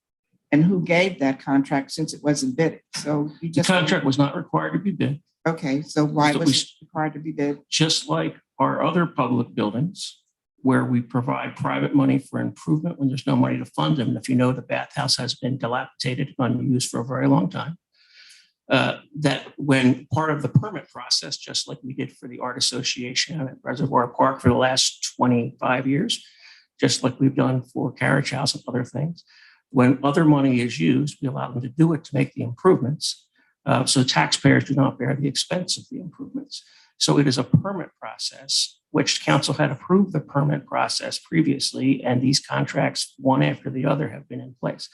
and who gave that contract since it wasn't bid. So we The just contract was not required to be bid, okay. So why So was we- it required to be bid? just like our other public buildings where we provide private money for improvement when there's no money to fund them. And if you know, the bathhouse has been dilapidated, unused for a very long time. That when part of the permit process, just like we did for the Art Association at Reservoir Park for the last 25 years, just like we've done for Carriage House and other things, when other money is used, we allow them to do it to make the improvements. So taxpayers do not bear the expense of the improvements. So it is a permit process, which council had approved the permit process previously, and these contracts, one after the other, have been in place.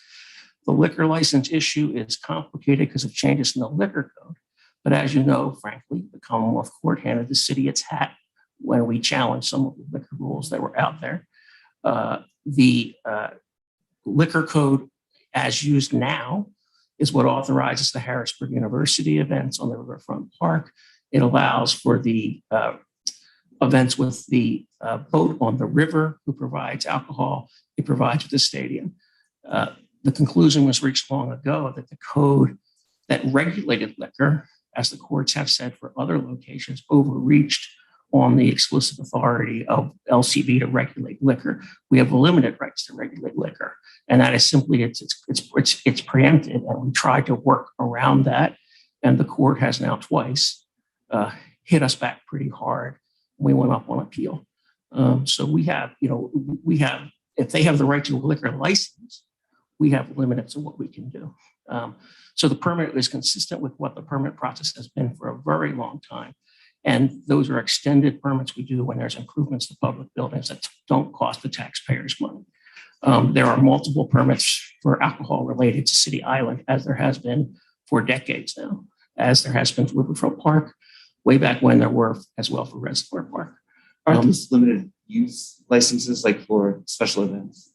The liquor license issue is complicated because of changes in the liquor code. But as you know, frankly, the Commonwealth Court handed the city its hat when we challenged some of the liquor rules that were out there. The liquor code, as used now, is what authorizes the Harrisburg University events on the Riverfront Park. It allows for the events with the boat on the river who provides alcohol. It provides for the stadium. The conclusion was reached long ago that the code that regulated liquor, as the courts have said for other locations, overreached on the exclusive authority of LCB to regulate liquor. We have limited rights to regulate liquor, and that is simply it's preempted. And we tried to work around that, and the court has now twice hit us back pretty hard. We went up on appeal. So we have, if they have the right to a liquor license, we have limits of what we can do. So the permit is consistent with what the permit process has been for a very long time. And those are extended permits we do when there's improvements to public buildings that don't cost the taxpayers money. There are multiple permits for alcohol related to City Island, as there has been for decades now, as there has been for Riverfront Park, way back when there were as well for Reservoir Park. Aren't these limited use licenses like for special events?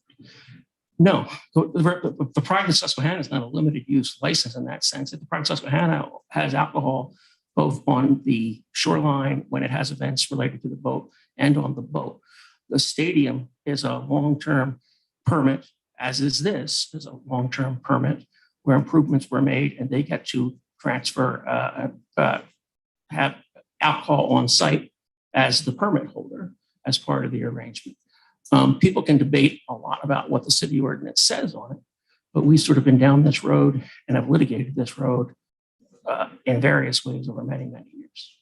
No, the private Susquehanna is not a limited use license in that sense. The private Susquehanna has alcohol both on the shoreline when it has events related to the boat and on the boat. The stadium is a long-term permit, as is this, is a long-term permit where improvements were made and they get to transfer, have alcohol on site as the permit holder as part of the arrangement. People can debate a lot about what the city ordinance says on it, but we've sort of been down this road and have litigated this road in various ways over many, many years.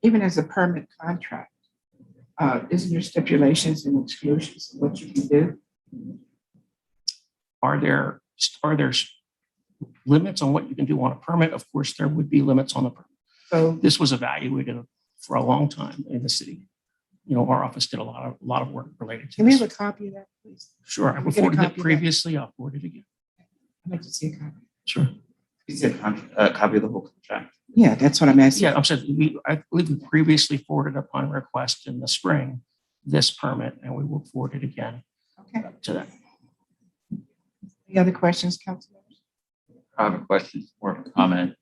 Even as a permit contract, isn't there stipulations and exclusions of what you can do? Are there limits on what you can do on a permit? Of course, there would be limits on the permit. So This was evaluated for a long time in the city. You know, our office did a lot of work related to can we have this. a copy of that, please? Sure, Can I we get a forwarded copy it of that? previously. I'll forward it again. I'd like to see a copy. Sure. Is it a copy of the whole contract? Yeah, that's what I'm asking. Yeah, I'm saying, I believe we previously forwarded upon request in the spring this permit, and we will forward it again Okay. to that. Any other questions, council members? I have a question, more of a comment.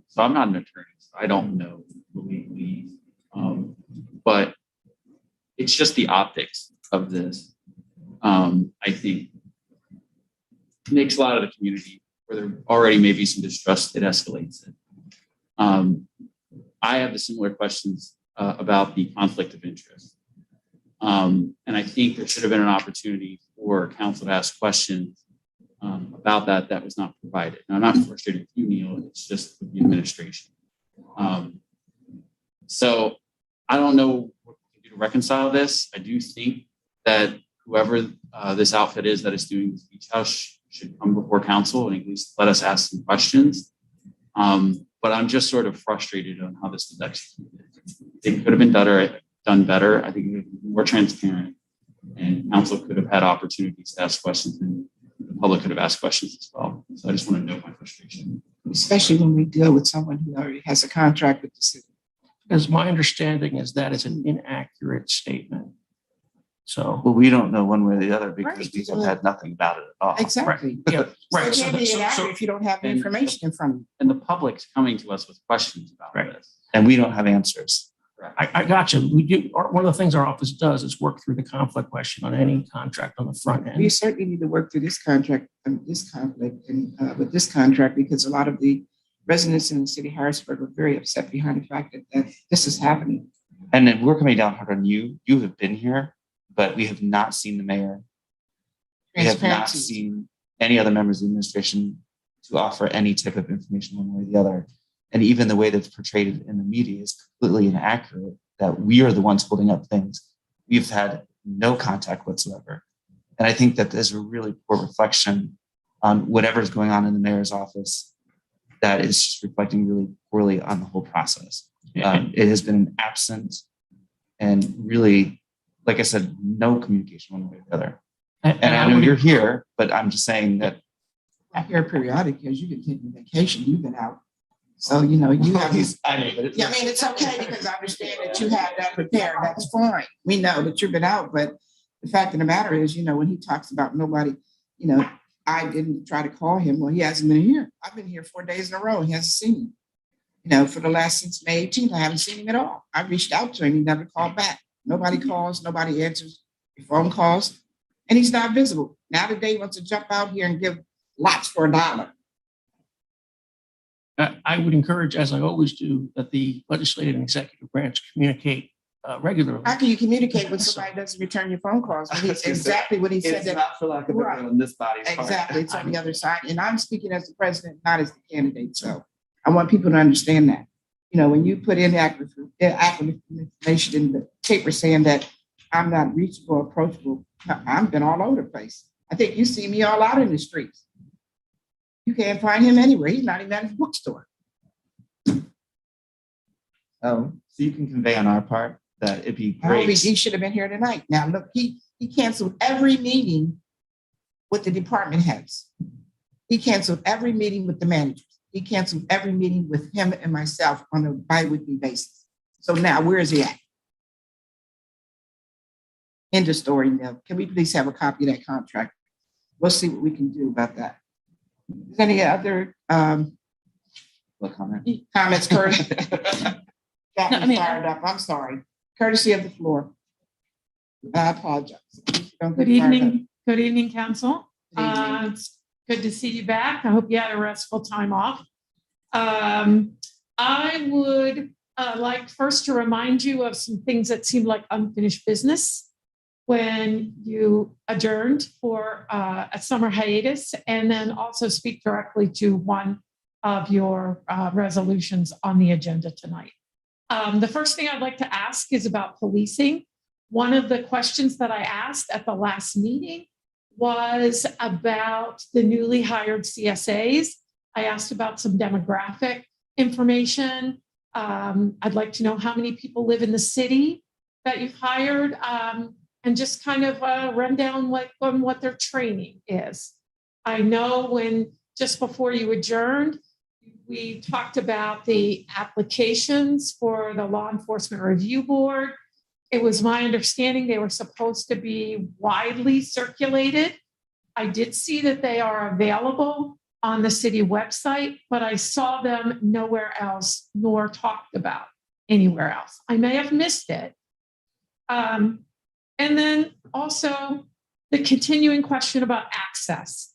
So I'm not an attorney, so I don't know the legalese. But it's just the optics of this. I think makes a lot of the community where there already may be some distrust, it escalates it. I have the similar questions about the conflict of interest. And I think there should have been an opportunity for council to ask questions about that was not provided. Now, I'm not frustrated with you, Neil, it's just with the administration. So I don't know what we can do to reconcile this. I do think that whoever this outfit is that is doing this beach house should come before council and at least let us ask some questions. But I'm just sort of frustrated on how this was executed. It could have been done better. I think it would be more transparent, and council could have had opportunities to ask questions, and the public could have asked questions as well. So I just want to note my frustration. Especially when we deal with someone who already has a contract with the city. As my understanding is that is an inaccurate statement. So, Well, we don't know one way or the other because Right. we have had nothing about it at all. Exactly. yeah, right. So it can't be inaccurate So if you don't have the and- information in front of you. And the public's coming to us with questions about Right. this. And we don't have answers. I got you. We do, one of the things our office does is work through the conflict question on any contract on the front We end. certainly need to work through this contract, this conflict, and with this contract, because a lot of the residents in the city of Harrisburg are very upset behind the fact that this is happening. And then we're coming down hard on you. You have been here, but we have not seen the mayor. We have not Transparency. seen any other members of the administration to offer any type of information one way or the other. And even the way that's portrayed in the media is completely inaccurate, that we are the ones holding up things. We've had no contact whatsoever. And I think that there's a really poor reflection on whatever's going on in the mayor's office that is just reflecting really poorly on the whole process. It has been absent and really, like I said, no communication one way or the other. And I know you're here, but I'm just saying that. I'm here periodic because you've been taking vacation, you've been out. So, you know, you have these. I know, but Yeah, I mean, it's okay because I understand that you have that prepared. That's fine. We know that you've been out, but the fact of the matter is, you know, when he talks about nobody, you know, I didn't try to call him. Well, he hasn't been here. I've been here 4 days in a row. He hasn't seen me. You know, for the last since May 18th, I haven't seen him at all. I reached out to him. He never called back. Nobody calls. Nobody answers your phone calls, and he's not visible. Now today he wants to jump out here and give lots for $1. I would encourage, as I always do, that the legislative and executive branch communicate regularly. How can you communicate when somebody doesn't return your phone calls? When he's exactly what he said. It's that- not for lack of Right. on this body's part. Exactly. It's on the other side. And I'm speaking as the president, not as the candidate. So I want people to understand that. You know, when you put in accurate information in the paper saying that I'm not reachable, approachable, I've been all over the place. I think you see me all out in the streets. You can't find him anywhere. He's not even at his bookstore. Oh, so you can convey on our part that it'd be Harvey, great. he should have been here tonight. Now, look, he canceled every meeting with the department heads. He canceled every meeting with the managers. He canceled every meeting with him and myself on a bi-weekly basis. So now, where is he at? End of story, Neil. Can we please have a copy of that contract? We'll see what we can do about that. Is there any other What comment? comments, Curtis? Got No, I me mean, fired up. I'm sorry. Courtesy of the floor. I apologize. Don't get Good fired up. evening, council. Good evening. It's good to see you back. I hope you had a restful time off. I would like first to remind you of some things that seemed like unfinished business when you adjourned for a summer hiatus, and then also speak directly to one of your resolutions on the agenda tonight. The first thing I'd like to ask is about policing. One of the questions that I asked at the last meeting was about the newly hired CSAs. I asked about some demographic information. I'd like to know how many people live in the city that you've hired, and just kind of run down on what their training is. I know when just before you adjourned, we talked about the applications for the Law Enforcement Review Board. It was my understanding they were supposed to be widely circulated. I did see that they are available on the city website, but I saw them nowhere else nor talked about anywhere else. I may have missed it. And then also the continuing question about access.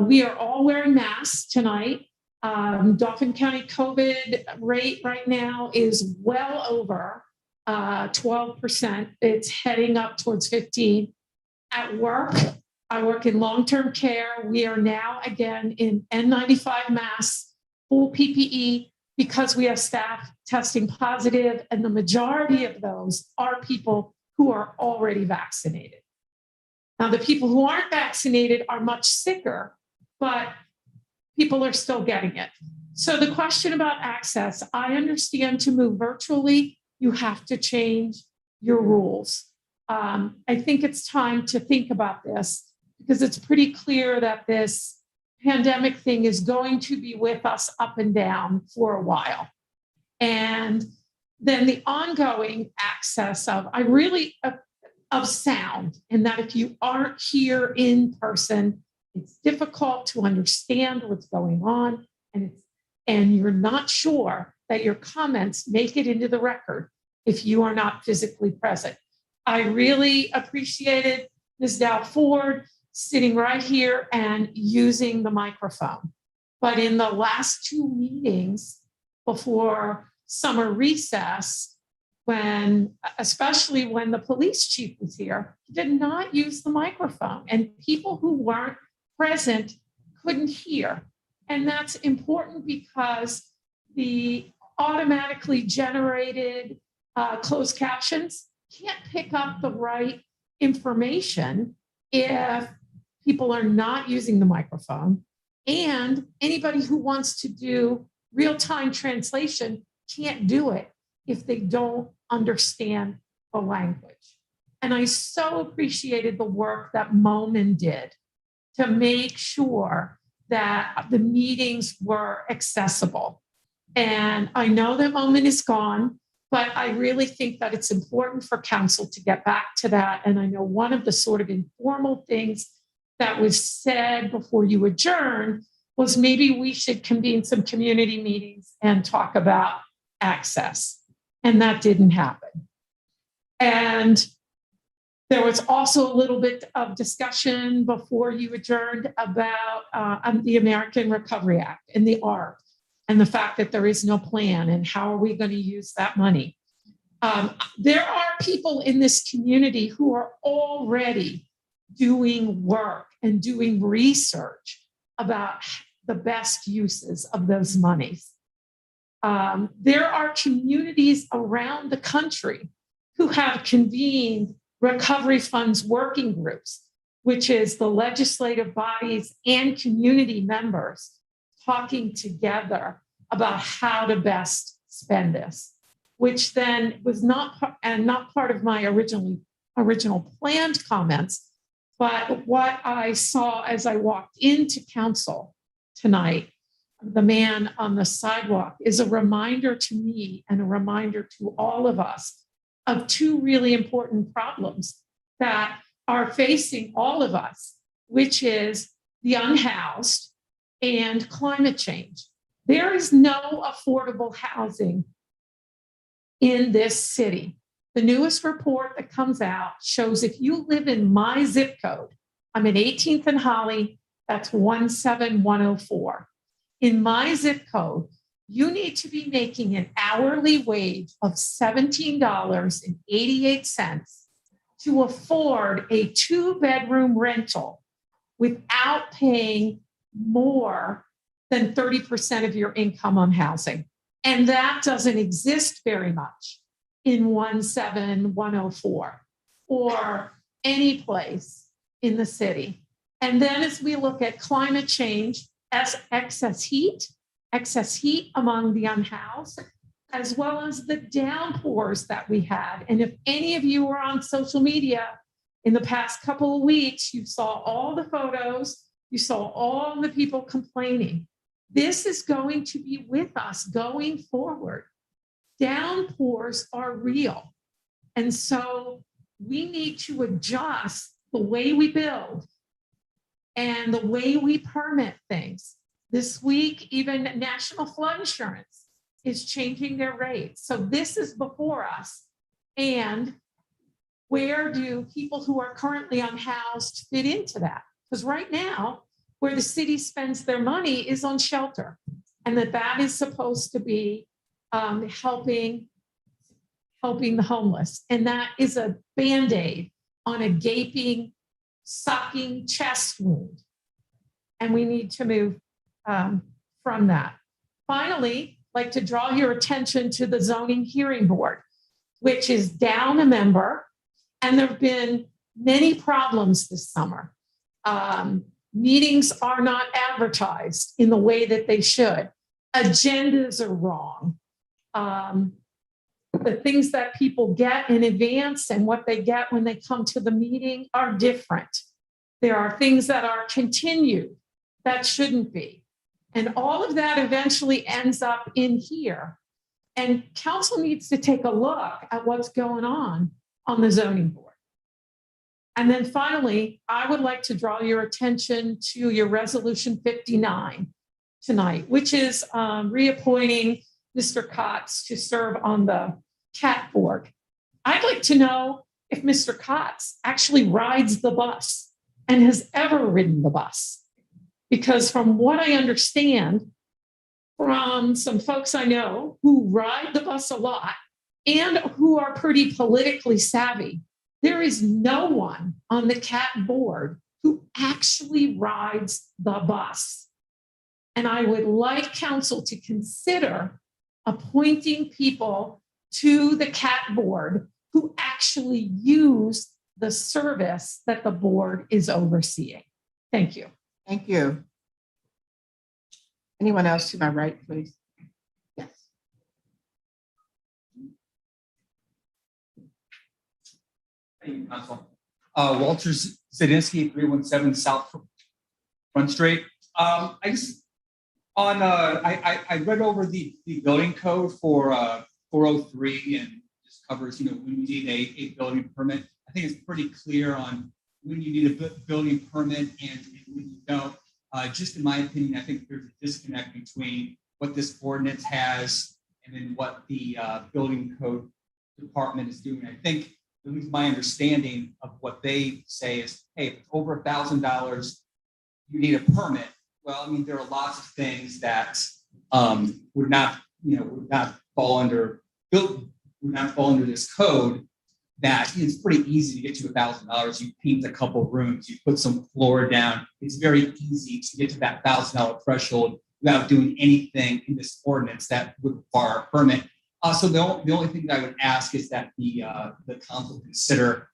We are all wearing masks tonight. Dauphin County COVID rate right now is well over 12%. It's heading up towards 15. At work, I work in long-term care. We are now again in N95 masks, full PPE, because we have staff testing positive, and the majority of those are people who are already vaccinated. Now, the people who aren't vaccinated are much sicker, but people are still getting it. So the question about access, I understand to move virtually, you have to change your rules. I think it's time to think about this because it's pretty clear that this pandemic thing is going to be with us up and down for a while. And then the ongoing access of sound, and that if you aren't here in person, it's difficult to understand what's going on, and you're not sure that your comments make it into the record if you are not physically present. I really appreciated Ms. Dow Ford sitting right here and using the microphone. But in the last two meetings before summer recess, especially when the police chief was here, he did not use the microphone, and people who weren't present couldn't hear. And that's important because the automatically generated closed captions can't pick up the right information if people are not using the microphone. And anybody who wants to do real-time translation can't do it if they don't understand the language. And I so appreciated the work that Moman did to make sure that the meetings were accessible. And I know that Moman is gone, but I really think that it's important for council to get back to that. And I know one of the sort of informal things that was said before you adjourned was maybe we should convene some community meetings and talk about access. And that didn't happen. And there was also a little bit of discussion before you adjourned about the American Recovery Act and the ARP and the fact that there is no plan and how are we going to use that money. There are people in this community who are already doing work and doing research about the best uses of those monies. There are communities around the country who have convened recovery funds working groups, which is the legislative bodies and community members talking together about how to best spend this. which then was not part of my original planned comments. But what I saw as I walked into council tonight, the man on the sidewalk, is a reminder to me and a reminder to all of us of two really important problems that are facing all of us, which is the unhoused and climate change. There is no affordable housing in this city. The newest report that comes out shows if you live in my zip code, I'm at 18th and Holly, that's 17104. In my zip code, you need to be making an hourly wage of $17.88 to afford a 2-bedroom rental without paying more than 30% of your income on housing. And that doesn't exist very much in 17104 or any place in the city. And then as we look at climate change, as excess heat among the unhoused, as well as the downpours that we had. And if any of you were on social media in the past couple of weeks, you saw all the photos, you saw all the people complaining. This is going to be with us going forward. Downpours are real. And so we need to adjust the way we build and the way we permit things. This week, even National Flood Insurance is changing their rates. So this is before us. And where do people who are currently unhoused fit into that? Because right now, where the city spends their money is on shelter, and that is supposed to be helping the homeless. And that is a Band-Aid on a gaping, sucking chest wound. And we need to move from that. Finally, I'd like to draw your attention to the zoning hearing board, which is down a member. And there have been many problems this summer. Meetings are not advertised in the way that they should. Agendas are wrong. The things that people get in advance and what they get when they come to the meeting are different. There are things that are continued that shouldn't be. And all of that eventually ends up in here. And council needs to take a look at what's going on the zoning board. And then finally, I would like to draw your attention to your resolution 59 tonight, which is reappointing Mr. Kotz to serve on the CAT board. I'd like to know if Mr. Kotz actually rides the bus and has ever ridden the bus. Because from what I understand from some folks I know who ride the bus a lot and who are pretty politically savvy, there is no one on the CAT board who actually rides the bus. And I would like council to consider appointing people to the CAT board who actually use the service that the board is overseeing. Thank you. Thank you. Anyone else to my right, please? Yes. Thank you, Council. Walter Zadinsky, 317 South Front Street. I read over the building code for 403 and just covers, when you need a building permit. I think it's pretty clear on when you need a building permit and when you don't. Just in my opinion, I think there's a disconnect between what this ordinance has and then what the building code department is doing. I think, at least my understanding of what they say is, hey, if it's over $1,000, you need a permit. Well, I mean, there are lots of things that would not fall under this code. That it's pretty easy to get to $1,000. You paint a couple rooms, you put some floor down. It's very easy to get to that $1,000 threshold without doing anything in this ordinance that would require a permit. So the only thing that I would ask is that the council consider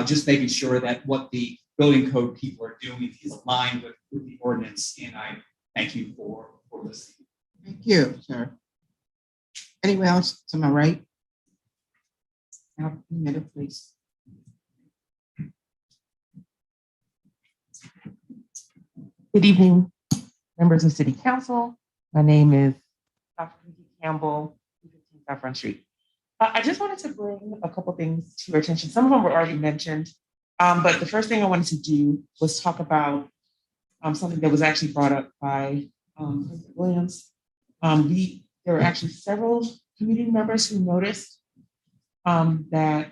just making sure that what the building code people are doing is aligned with the ordinance. And I thank you for listening. Thank you, sir. Anyone else to my right? Now, a minute, please. Good evening, members of City Council. My name is Dr. Vicky Campbell, 15 South Front Street. I just wanted to bring a couple things to your attention. Some of them were already mentioned, but the first thing I wanted to do was talk about something that was actually brought up by President Williams. There were actually several community members who noticed that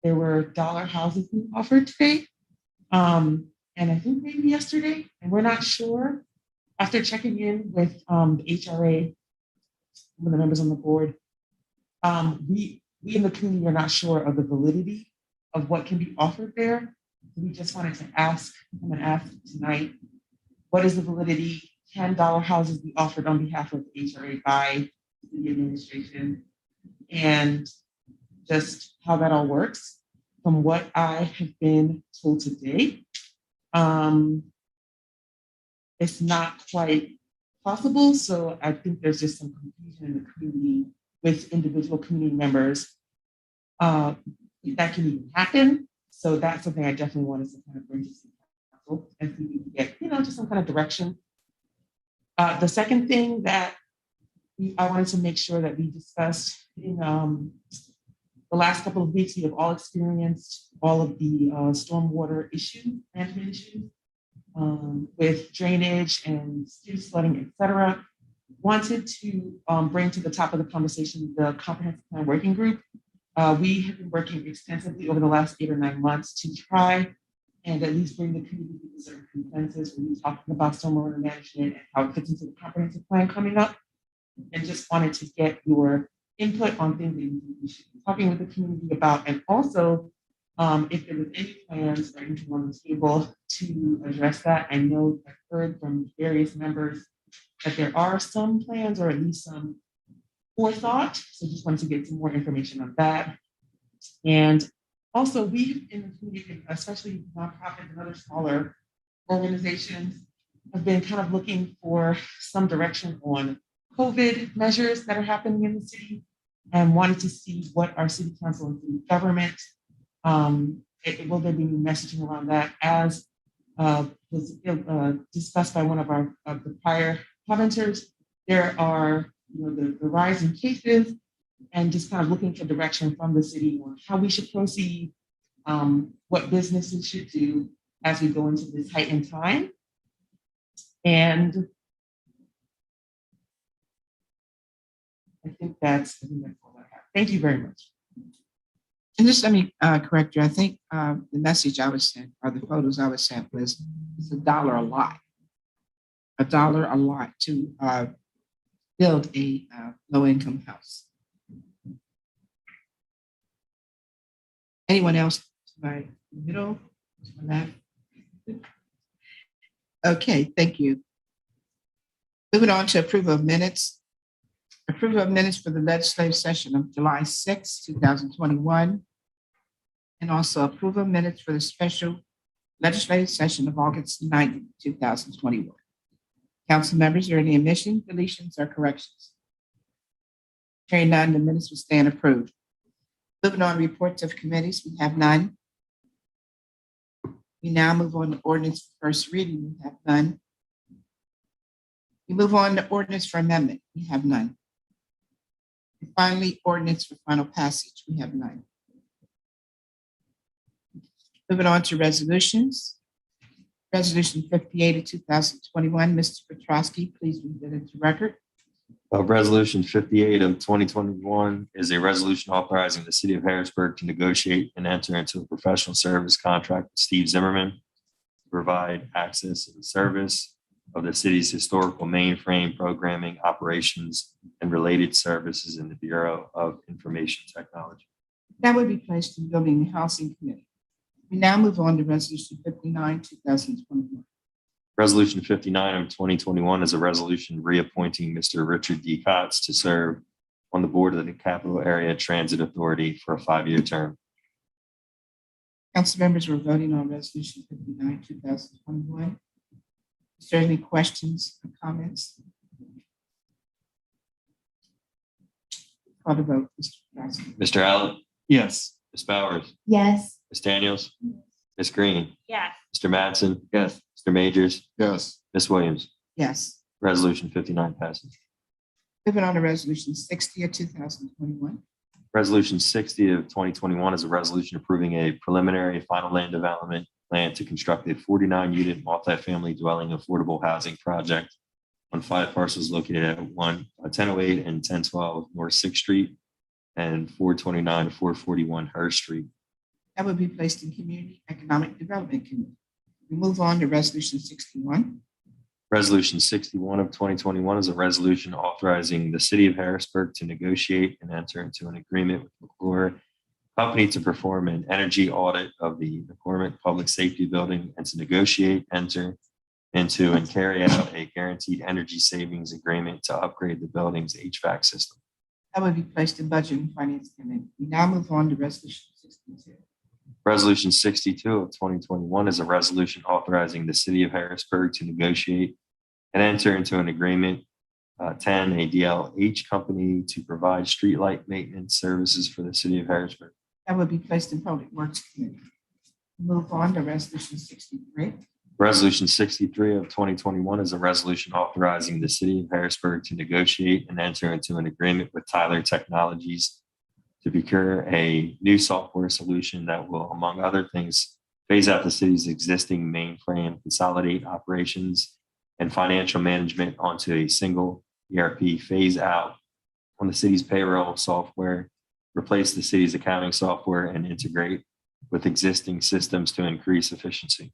there were dollar houses being offered today. And I think maybe yesterday, and we're not sure. After checking in with the HRA, one of the members on the board, we in the community are not sure of the validity of what can be offered there. We just wanted to ask, I'm gonna ask tonight, what is the validity? Can dollar houses be offered on behalf of the HRA by the administration? And just how that all works. From what I have been told today, it's not quite possible. So I think there's just some confusion in the community with individual community members. That can even happen. So that's something I definitely wanted to kind of bring to City Council and see if we can get, just some kind of direction. The second thing that I wanted to make sure that we discussed in the last couple of weeks, we have all experienced all of the stormwater management issues with drainage and street flooding, et cetera. Wanted to bring to the top of the conversation the comprehensive plan working group. We have been working extensively over the last 8 or 9 months to try and at least bring the community to a certain consensus when we're talking about stormwater management and how it fits into the comprehensive plan coming up. And just wanted to get your input on things that you should be talking with the community about, and also if there was any plans or anything on the table to address that. I know I've heard from various members that there are some plans or at least some forethought. So just wanted to get some more information on that. And also we in the community, especially nonprofits and other smaller organizations, have been kind of looking for some direction on COVID measures that are happening in the city and wanted to see what our city council and city government, will there be any messaging around that as was discussed by one of the prior commenters. There are the rise in cases and just kind of looking for direction from the city on how we should proceed, what businesses should do as we go into this heightened time. And I think that's all I have. Thank you very much. And just let me correct you. I think the message I was sent or the photos I was sent was it's $1 a lot. $1 a lot to build a low-income house. Anyone else? To my middle, to my left? Okay, thank you. Moving on to approval of minutes. Approval of minutes for the legislative session of July 6, 2021. And also approval of minutes for the special legislative session of August 9, 2021. Council members, are there any omissions, deletions, or corrections? Hearing none, the minutes will stand approved. Moving on, reports of committees, we have none. We now move on to ordinance for first reading, we have none. We move on to ordinance for amendment, we have none. And finally, ordinance for final passage, we have none. Moving on to resolutions. Resolution 58 of 2021, Mr. Petrosky, please read it into record. Resolution 58 of 2021 is a resolution authorizing the city of Harrisburg to negotiate and enter into a professional service contract with Steve Zimmerman to provide access to the service of the city's historical mainframe programming operations and related services in the Bureau of Information Technology. That would be placed in Building and Housing Committee. We now move on to Resolution 59, 2021. Resolution 59 of 2021 is a resolution reappointing Mr. Richard D. Cotts to serve on the board of the Capital Area Transit Authority for a 5-year term. Council members, we're voting on Resolution 59, 2021. Is there any questions or comments? Call the vote, Mr. Petrosky. Mr. Allen, Yes. Ms. Bowers, Yes. Ms. Daniels, Ms. Green, Yes. Mr. Mattson, Yes. Mr. Majors, yes, Ms. Williams. Yes. Resolution 59 passes. Moving on to resolution 60 of 2021. Resolution 60 of 2021 is a resolution approving a preliminary final land development plan to construct a 49-unit multifamily dwelling affordable housing project on 5 parcels located at 1008 and 1012 North 6th Street and 429 to 441 Hurst Street. That will be placed in Community Economic Development Committee. We move on to resolution 61. Resolution 61 of 2021 is a resolution authorizing the city of Harrisburg to negotiate and enter into an agreement with McClure Company to perform an energy audit of the McCormick Public Safety Building and to negotiate, enter into, and carry out a guaranteed energy savings agreement to upgrade the building's HVAC system. That will be placed in Budget and Finance Committee. We now move on to resolution 62. Resolution 62 of 2021 is a resolution authorizing the city of Harrisburg to negotiate and enter into an agreement, 10, a DLH company to provide streetlight maintenance services for the city of Harrisburg. That will be placed in Public Works Committee. Move on to resolution 63. Resolution 63 of 2021 is a resolution authorizing the city of Harrisburg to negotiate and enter into an agreement with Tyler Technologies to procure a new software solution that will, among other things, phase out the city's existing mainframe, consolidate operations and financial management onto a single ERP, phase out on the city's payroll software, replace the city's accounting software, and integrate with existing systems to increase efficiency.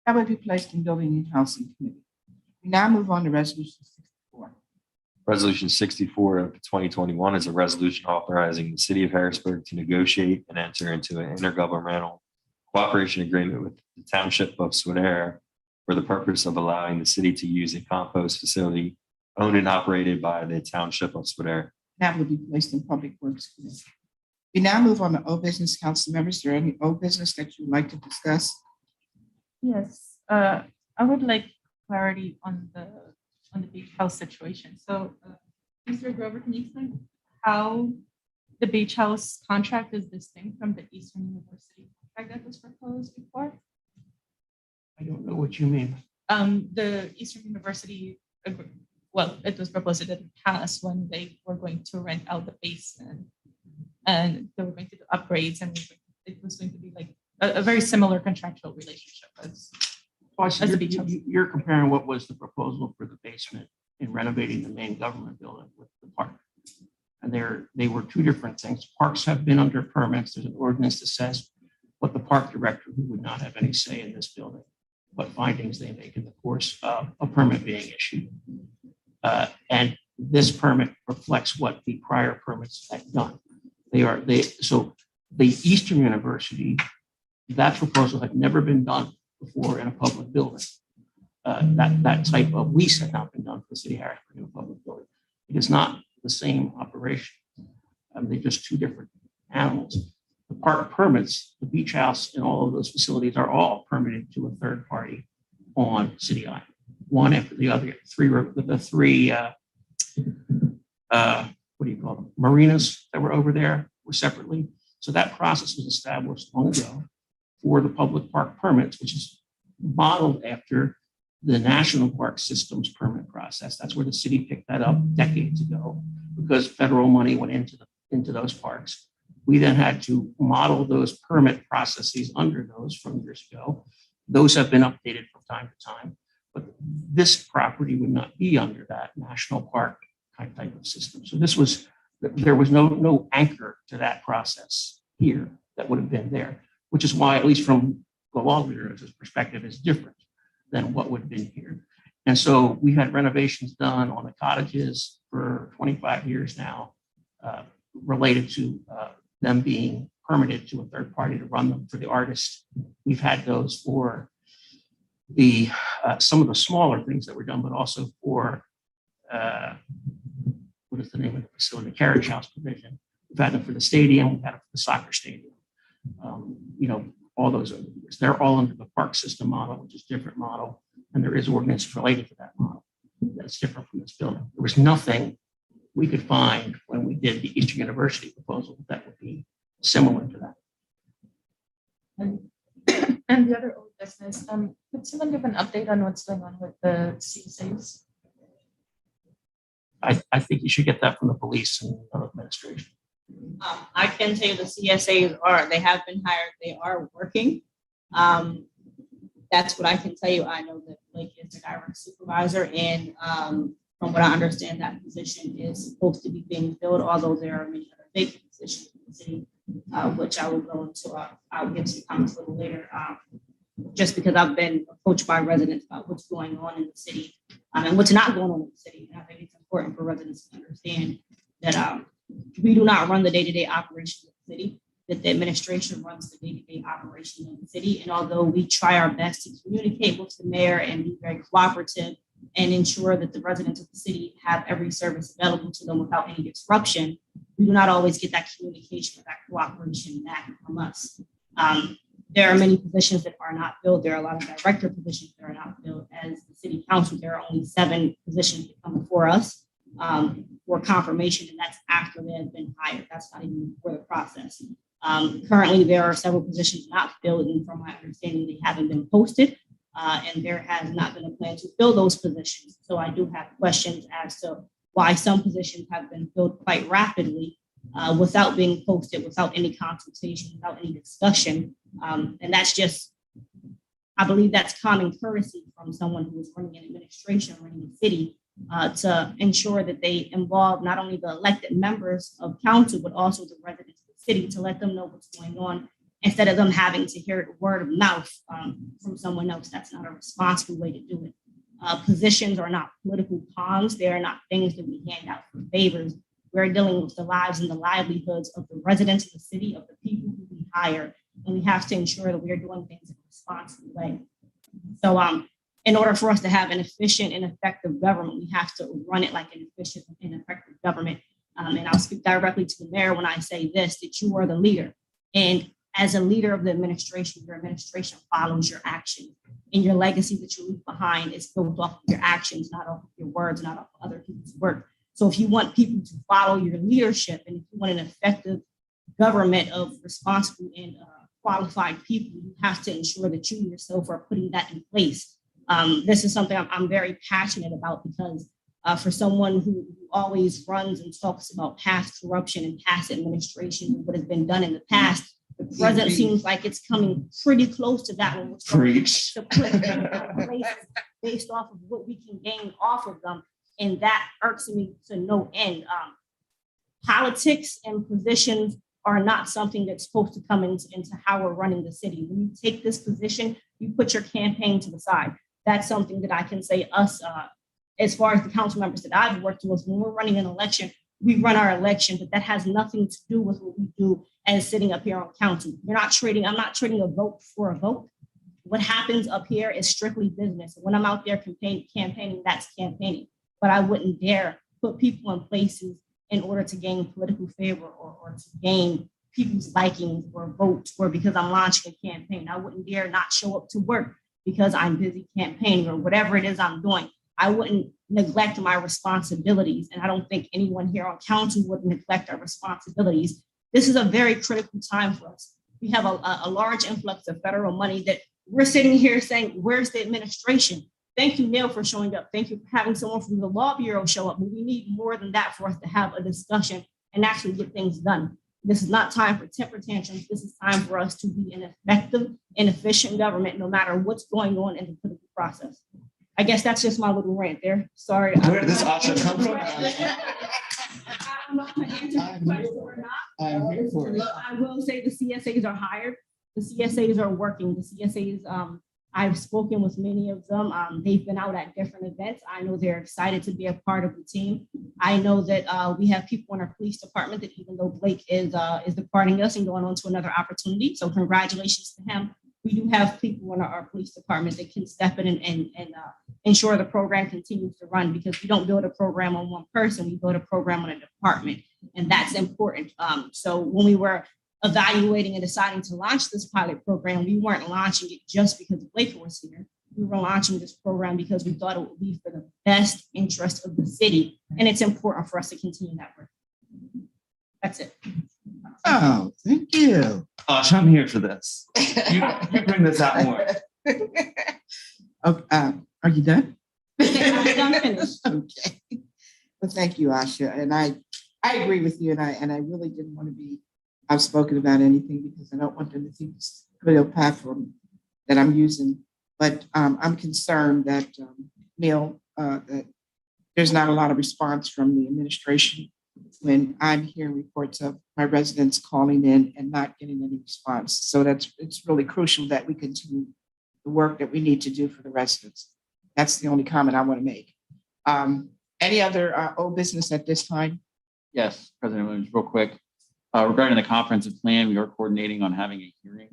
That will be placed in Building and Housing Committee. We now move on to resolution 64. Resolution 64 of 2021 is a resolution authorizing the city of Harrisburg to negotiate and enter into an intergovernmental cooperation agreement with the township of Swadare for the purpose of allowing the city to use a compost facility owned and operated by the township of Swadare. That will be placed in Public Works Committee. We now move on to old business. Council members, is there any old business that you would like to discuss? Yes, I would like clarity on the beach house situation. So, Mr. Grover, can you explain how the beach house contract is distinct from the Eastern University contract that was proposed before? I don't know what you mean. The Eastern University, well, it was proposed that it passed when they were going to rent out the basement and they were going to do upgrades, and it was going to be like a very similar contractual relationship as the beach house. You're comparing what was the proposal for the basement in renovating the main government building with the park. And they were two different things. Parks have been under permits. There's an ordinance that says what the park director, who would not have any say in this building, what findings they make in the course of a permit being issued. And this permit reflects what the prior permits had done. So the Eastern University, that proposal had never been done before in a public building. That type of lease had not been done for the city of Harrisburg in a public building. It is not the same operation. They're just two different animals. The park permits, the beach house, and all of those facilities are all permitted to a third party on City Island. One after the other. The three what do you call them? Marinas that were over there were separately. So that process was established long ago for the public park permits, which is modeled after the National Park System's permit process. That's where the city picked that up decades ago because federal money went into those parks. We then had to model those permit processes under those from years ago. Those have been updated from time to time, but this property would not be under that national park type of system. So there was no anchor to that process here that would have been there, which is why, at least from the lawyer perspective, is different than what would have been here. And so we had renovations done on the cottages for 25 years now, related to them being permitted to a third party to run them for the artists. We've had those for the some of the smaller things that were done, but also for what is the name of the facility? The carriage house provision. We've had them for the stadium. We've had it for the soccer stadium. All those over the years. They're all under the park system model, which is a different model, and there is ordinance related to that model that's different from this building. There was nothing we could find when we did the Eastern University proposal that would be similar to that. And the other old business, could someone give an update on what's going on with the CSAs? I think you should get that from the police and administration. I can tell you the CSAs they have been hired, they are working. That's what I can tell you. I know that Blake is the direct supervisor, and from what I understand, that position is supposed to be being filled, although there are many other vacant positions in the city, which I will go into, I'll give some comments a little later, just because I've been approached by residents about what's going on in the city and what's not going on in the city. And I think it's important for residents to understand that we do not run the day-to-day operations of the city, that the administration runs the day-to-day operation of the city. And although we try our best to communicate with the mayor and be very cooperative and ensure that the residents of the city have every service available to them without any disruption, we do not always get that communication or that cooperation back from us. There are many positions that are not filled. There are a lot of director positions that are not filled. As the city council, there are only 7 positions that come before us for confirmation, and that's after they have been hired. That's not even before the process. Currently, there are several positions not filled, and from my understanding, they haven't been posted, and there has not been a plan to fill those positions. So I do have questions as to why some positions have been filled quite rapidly without being posted, without any consultation, without any discussion. And that's just, I believe that's common courtesy from someone who is running an administration, running a city, to ensure that they involve not only the elected members of council, but also the residents of the city to let them know what's going on, instead of them having to hear it word of mouth from someone else. That's not a responsible way to do it. Positions are not political pawns. They are not things that we hand out for favors. We're dealing with the lives and the livelihoods of the residents of the city, of the people who we hire, and we have to ensure that we are doing things in a responsible way. So in order for us to have an efficient and effective government, we have to run it like an efficient and effective government. And I'll speak directly to the mayor when I say this, that you are the leader. And as a leader of the administration, your administration follows your actions. And your legacy that you leave behind is built off of your actions, not off of your words, not off of other people's work. So if you want people to follow your leadership, and if you want an effective government of responsible and qualified people, you have to ensure that you yourself are putting that in place. This is something I'm very passionate about, because for someone who always runs and talks about past corruption and past administration and what has been done in the past, the president seems like it's coming pretty close to that one. Preach. To put them in place based off of what we can gain off of them. And that irks me to no end. Politics and positions are not something that's supposed to come into how we're running the city. When you take this position, you put your campaign to the side. That's something that I can say us, as far as the council members that I've worked with, when we're running an election, we run our election, but that has nothing to do with what we do as sitting up here on council. I'm not trading a vote for a vote. What happens up here is strictly business. When I'm out there campaigning, that's campaigning. But I wouldn't dare put people in places in order to gain political favor or to gain people's likings or votes, or because I'm launching a campaign. I wouldn't dare not show up to work because I'm busy campaigning or whatever it is I'm doing. I wouldn't neglect my responsibilities. And I don't think anyone here on council would neglect our responsibilities. This is a very critical time for us. We have a large influx of federal money that we're sitting here saying, where's the administration? Thank you, Neil, for showing up. Thank you for having someone from the Law Bureau show up. But we need more than that for us to have a discussion and actually get things done. This is not time for temper tantrums. This is time for us to be an effective and efficient government, no matter what's going on in the political process. I guess that's just my little rant there. Sorry. Where did this option come from? I don't know if I answered the question or not. I'm here for it. I will say the CSAs are hired. The CSAs are working. The CSAs, I've spoken with many of them. They've been out at different events. I know they're excited to be a part of the team. I know that we have people in our police department that, even though Blake is departing us and going on to another opportunity, so congratulations to him. We do have people in our police department that can step in and ensure the program continues to run, because we don't build a program on one person, we build a program on a department, and that's important. So when we were evaluating and deciding to launch this pilot program, we weren't launching it just because Blake was here. We were launching this program because we thought it would be for the best interest of the city, and it's important for us to continue that work. That's it. Oh, thank you. Gosh, I'm here for this. You bring this out more. Oh, are you done? I'm finished. Okay. Well, thank you, Asha. And I agree with you. And I really didn't want to be outspoken about anything because I don't want them to think this real platform that I'm using. But I'm concerned that, Neil, that there's not a lot of response from the administration when I'm hearing reports of my residents calling in and not getting any response. So it's really crucial that we continue the work that we need to do for the residents. That's the only comment I want to make. Any other old business at this time? Yes, President Williams, real quick. Regarding the comprehensive plan, we are coordinating on having a hearing.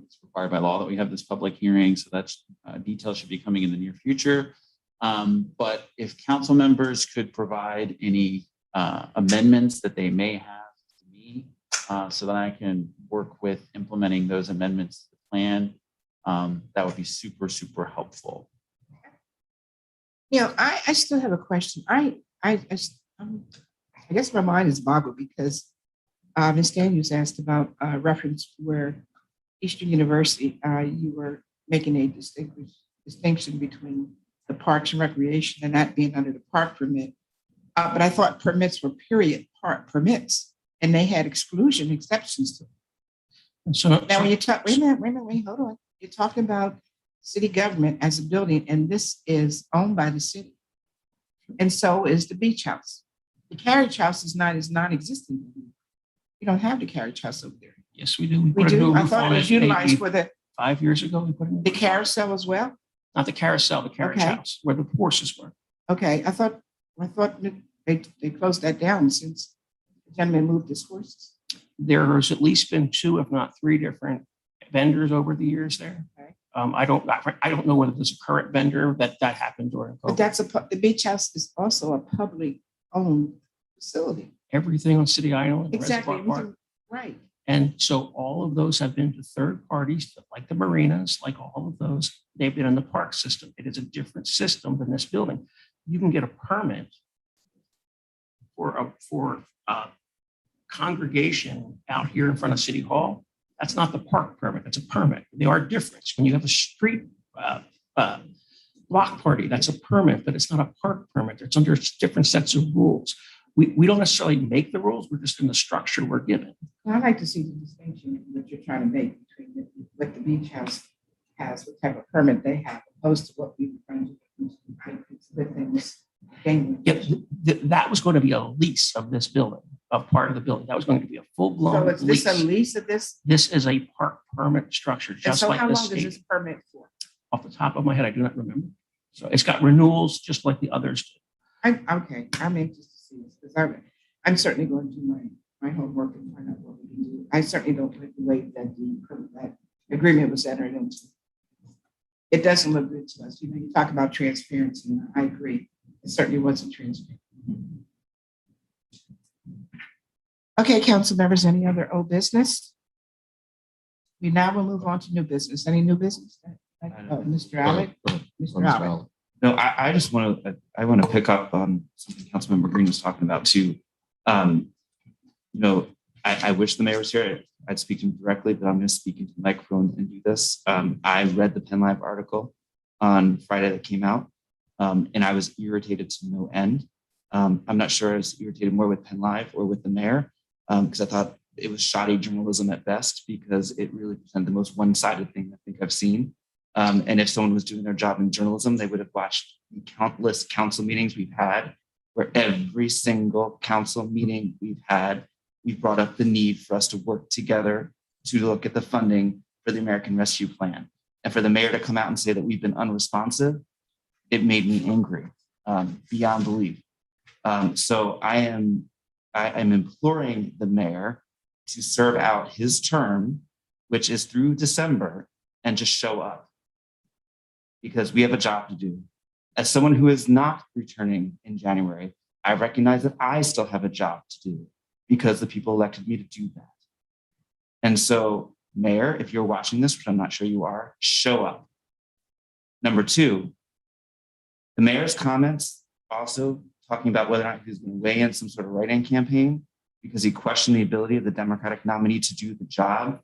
It's required by law that we have this public hearing, so that's details should be coming in the near future. But if council members could provide any amendments that they may have to me, so that I can work with implementing those amendments to the plan, that would be super, super helpful. You know, I still have a question. I guess my mind is boggled because Ms. Daniels asked about reference where Eastern University, you were making a distinction between the parks and recreation and that being under the park permit. But I thought permits were period park permits and they had exclusion exceptions to them. And so Now, when you talk, wait a minute, hold on. You're talking about city government as a building, and this is owned by the city. And so is the beach house. The carriage house is non-existent. You don't have the carriage house over there. yes, we do. We put a new do. I roof thought on it was maybe utilized for the 5 years ago. We put in the carousel as well. not the carousel, the carriage Okay. house where the horses were. Okay, I thought they closed that down since the gentleman moved his horses. There has at least been 2, if not 3 different vendors over the years there. Okay. I don't know whether there's a current vendor that happened during But COVID. that's the beach house is also a public owned facility. Everything on City Island, Exactly. Reservoir Park. Right. And so all of those have been to third parties, like the marinas, like all of those. They've been in the park system. It is a different system than this building. You can get a permit for a congregation out here in front of City Hall. That's not the park permit. That's a permit. They are different. When you have a street block party, that's a permit, but it's not a park permit. It's under different sets of rules. We don't necessarily make the rules. We're just in the structure we're given. Well, I like to see the distinction that you're trying to make between what the beach house has, what type of permit they have, opposed to what we were trying to do. It's a good thing. That was going to be a lease of this building, a part of the building. That was going to be a full-blown So is lease. this a lease of this? This is a park permit structure, And just so like how this long is stadium. this permit for? Off the top of my head, I do not remember. So it's got renewals just like the others do. Okay, I'm anxious to see this because I'm certainly going to do my homework and find out what we can do. I certainly don't like the way that that agreement was entered into. It doesn't look good to us. You know, you talk about transparency, and I agree. It certainly wasn't transparent. Okay, council members, any other old business? We now will move on to new business. Any new business? Mr. Allen? Mr. Allen. No, I just want to pick up on something Councilmember Green was talking about too. I wish the mayor was here. I'd speak to him directly, but I'm going to speak into the microphone and do this. I read the Penn Live article on Friday that came out, and I was irritated to no end. I'm not sure I was irritated more with Penn Live or with the mayor, because I thought it was shoddy journalism at best, because it really presented the most one-sided thing I think I've seen. And if someone was doing their job in journalism, they would have watched countless council meetings we've had, where every single council meeting we've brought up the need for us to work together to look at the funding for the American Rescue Plan. And for the mayor to come out and say that we've been unresponsive, it made me angry beyond belief. So I am imploring the mayor to serve out his term, which is through December, and just show up, because we have a job to do. As someone who is not returning in January, I recognize that I still have a job to do because the people elected me to do that. And so, Mayor, if you're watching this, which I'm not sure you are, show up. Number two, the mayor's comments also talking about whether or not he's going to weigh in some sort of write-in campaign. because he questioned the ability of the Democratic nominee to do the job,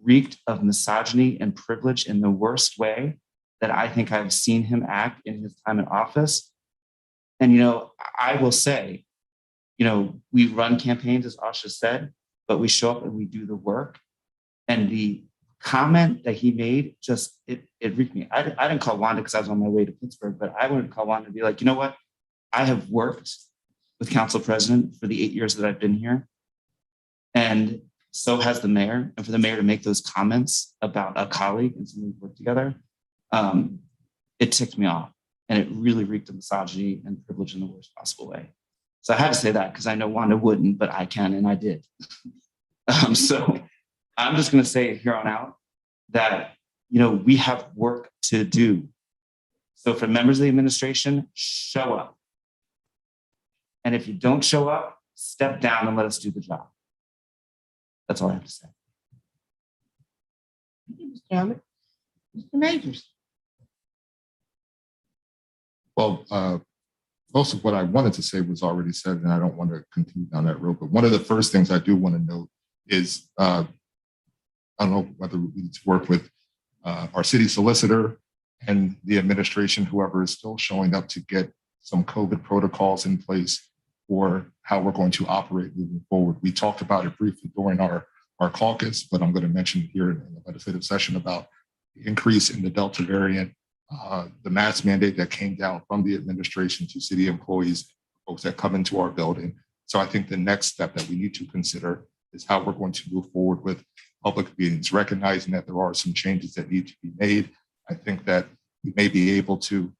reeked of misogyny and privilege in the worst way that I think I've seen him act in his time in office. And, I will say, we run campaigns, as Asha said, but we show up and we do the work. And the comment that he made it reeked me. I didn't call Wanda because I was on my way to Pittsburgh, but I would call Wanda and be like, you know what? I have worked with council president for the 8 years that I've been here. And so has the mayor. And for the mayor to make those comments about a colleague and someone we've worked together, it ticked me off. And it really reeked of misogyny and privilege in the worst possible way. So I had to say that because I know Wanda wouldn't, but I can, and I did. So I'm just going to say here on out that, we have work to do. So for members of the administration, show up. And if you don't show up, step down and let us do the job. That's all I have to say. Thank you, Mr. Allen. Mr. Majors. Well, most of what I wanted to say was already said, and I don't want to continue down that road. But one of the first things I do want to note is I don't know whether we need to work with our city solicitor and the administration, whoever is still showing up to get some COVID protocols in place for how we're going to operate moving forward. We talked about it briefly during our caucus, but I'm going to mention here in the legislative session about the increase in the Delta variant, the mask mandate that came down from the administration to city employees, folks that come into our building. So I think the next step that we need to consider is how we're going to move forward with public meetings, recognizing that there are some changes that need to be made. I think that we may be able to,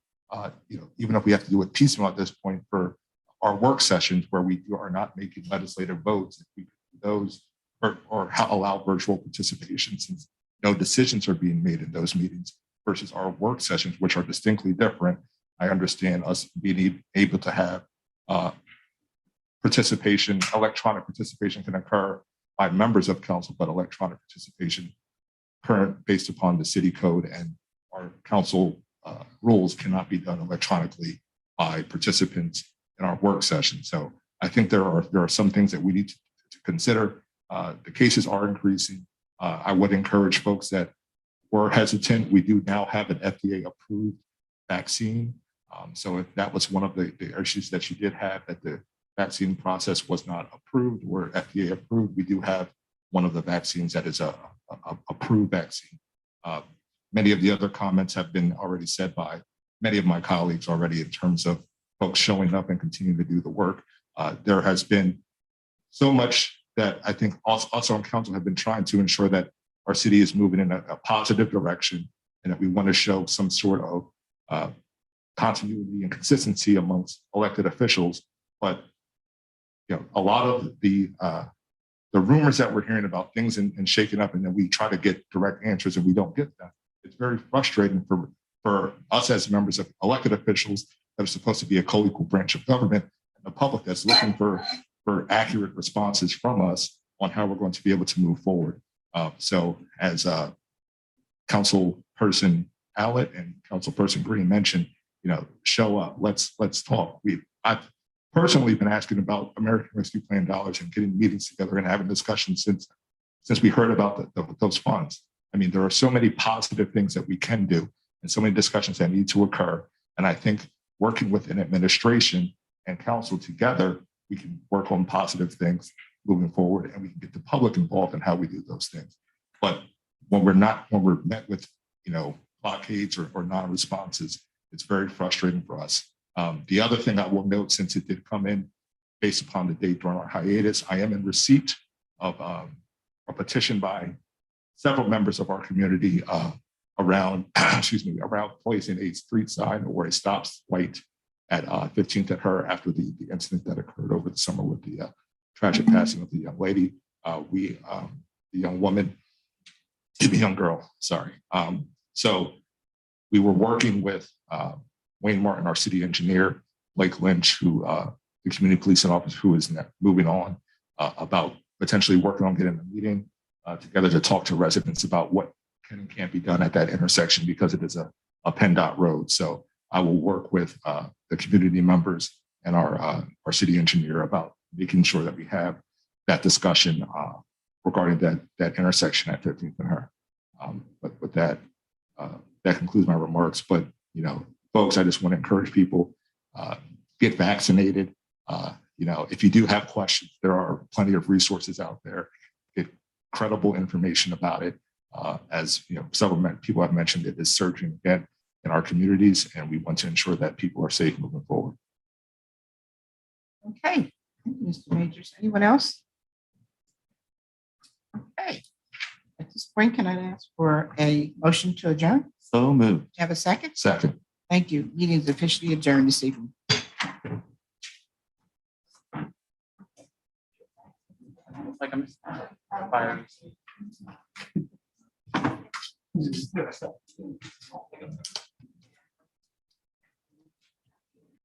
even if we have to do it piecemeal at this point for our work sessions where we are not making legislative votes, if we do those or allow virtual participation since no decisions are being made in those meetings versus our work sessions, which are distinctly different. I understand us being able to have participation, electronic participation can occur by members of council, but electronic participation current based upon the city code and our council rules cannot be done electronically by participants in our work session. So I think there are some things that we need to consider. The cases are increasing. I would encourage folks that were hesitant. We do now have an FDA approved vaccine. So if that was one of the issues that you did have, that the vaccine process was not approved or FDA approved, we do have one of the vaccines that is a approved vaccine. Many of the other comments have been already said by many of my colleagues already in terms of folks showing up and continuing to do the work. There has been so much that I think also on council have been trying to ensure that our city is moving in a positive direction and that we want to show some sort of continuity and consistency amongst elected officials. But a lot of the rumors that we're hearing about things and shaking up, and then we try to get direct answers and we don't get that. It's very frustrating for us as members of elected officials that are supposed to be a co-equal branch of government and the public that's looking for accurate responses from us on how we're going to be able to move forward. So as Council Person Allett and Council Person Green mentioned, show up, let's talk. I've personally been asking about American Rescue Plan dollars and getting meetings together and having discussions since we heard about those funds. I mean, there are so many positive things that we can do and so many discussions that need to occur. And I think working with an administration and council together, we can work on positive things moving forward and we can get the public involved in how we do those things. But when we're met with, blockades or non-responses, it's very frustrating for us. The other thing I will note, since it did come in based upon the date during our hiatus, I am in receipt of a petition by several members of our community around placing a street sign or a stop light at 15th at her after the incident that occurred over the summer with the tragic passing of the young lady. The young girl, sorry. So we were working with Wayne Martin, our city engineer, Blake Lynch, who the community policing officer who is moving on, about potentially working on getting a meeting together to talk to residents about what can and can't be done at that intersection because it is a PennDOT road. So I will work with the community members and our city engineer about making sure that we have that discussion regarding that intersection at 15th and her. But with that, that concludes my remarks. But folks, I just want to encourage people, get vaccinated. If you do have questions, there are plenty of resources out there. Get credible information about it. As several people have mentioned, it is surging again in our communities, and we want to ensure that people are safe moving forward. Okay, thank you, Mr. Majors. Anyone else? Okay. At this point, can I ask for a motion to adjourn? So moved. Have a second? Second. Thank you. Meeting is officially adjourned this evening. Like I'm firing.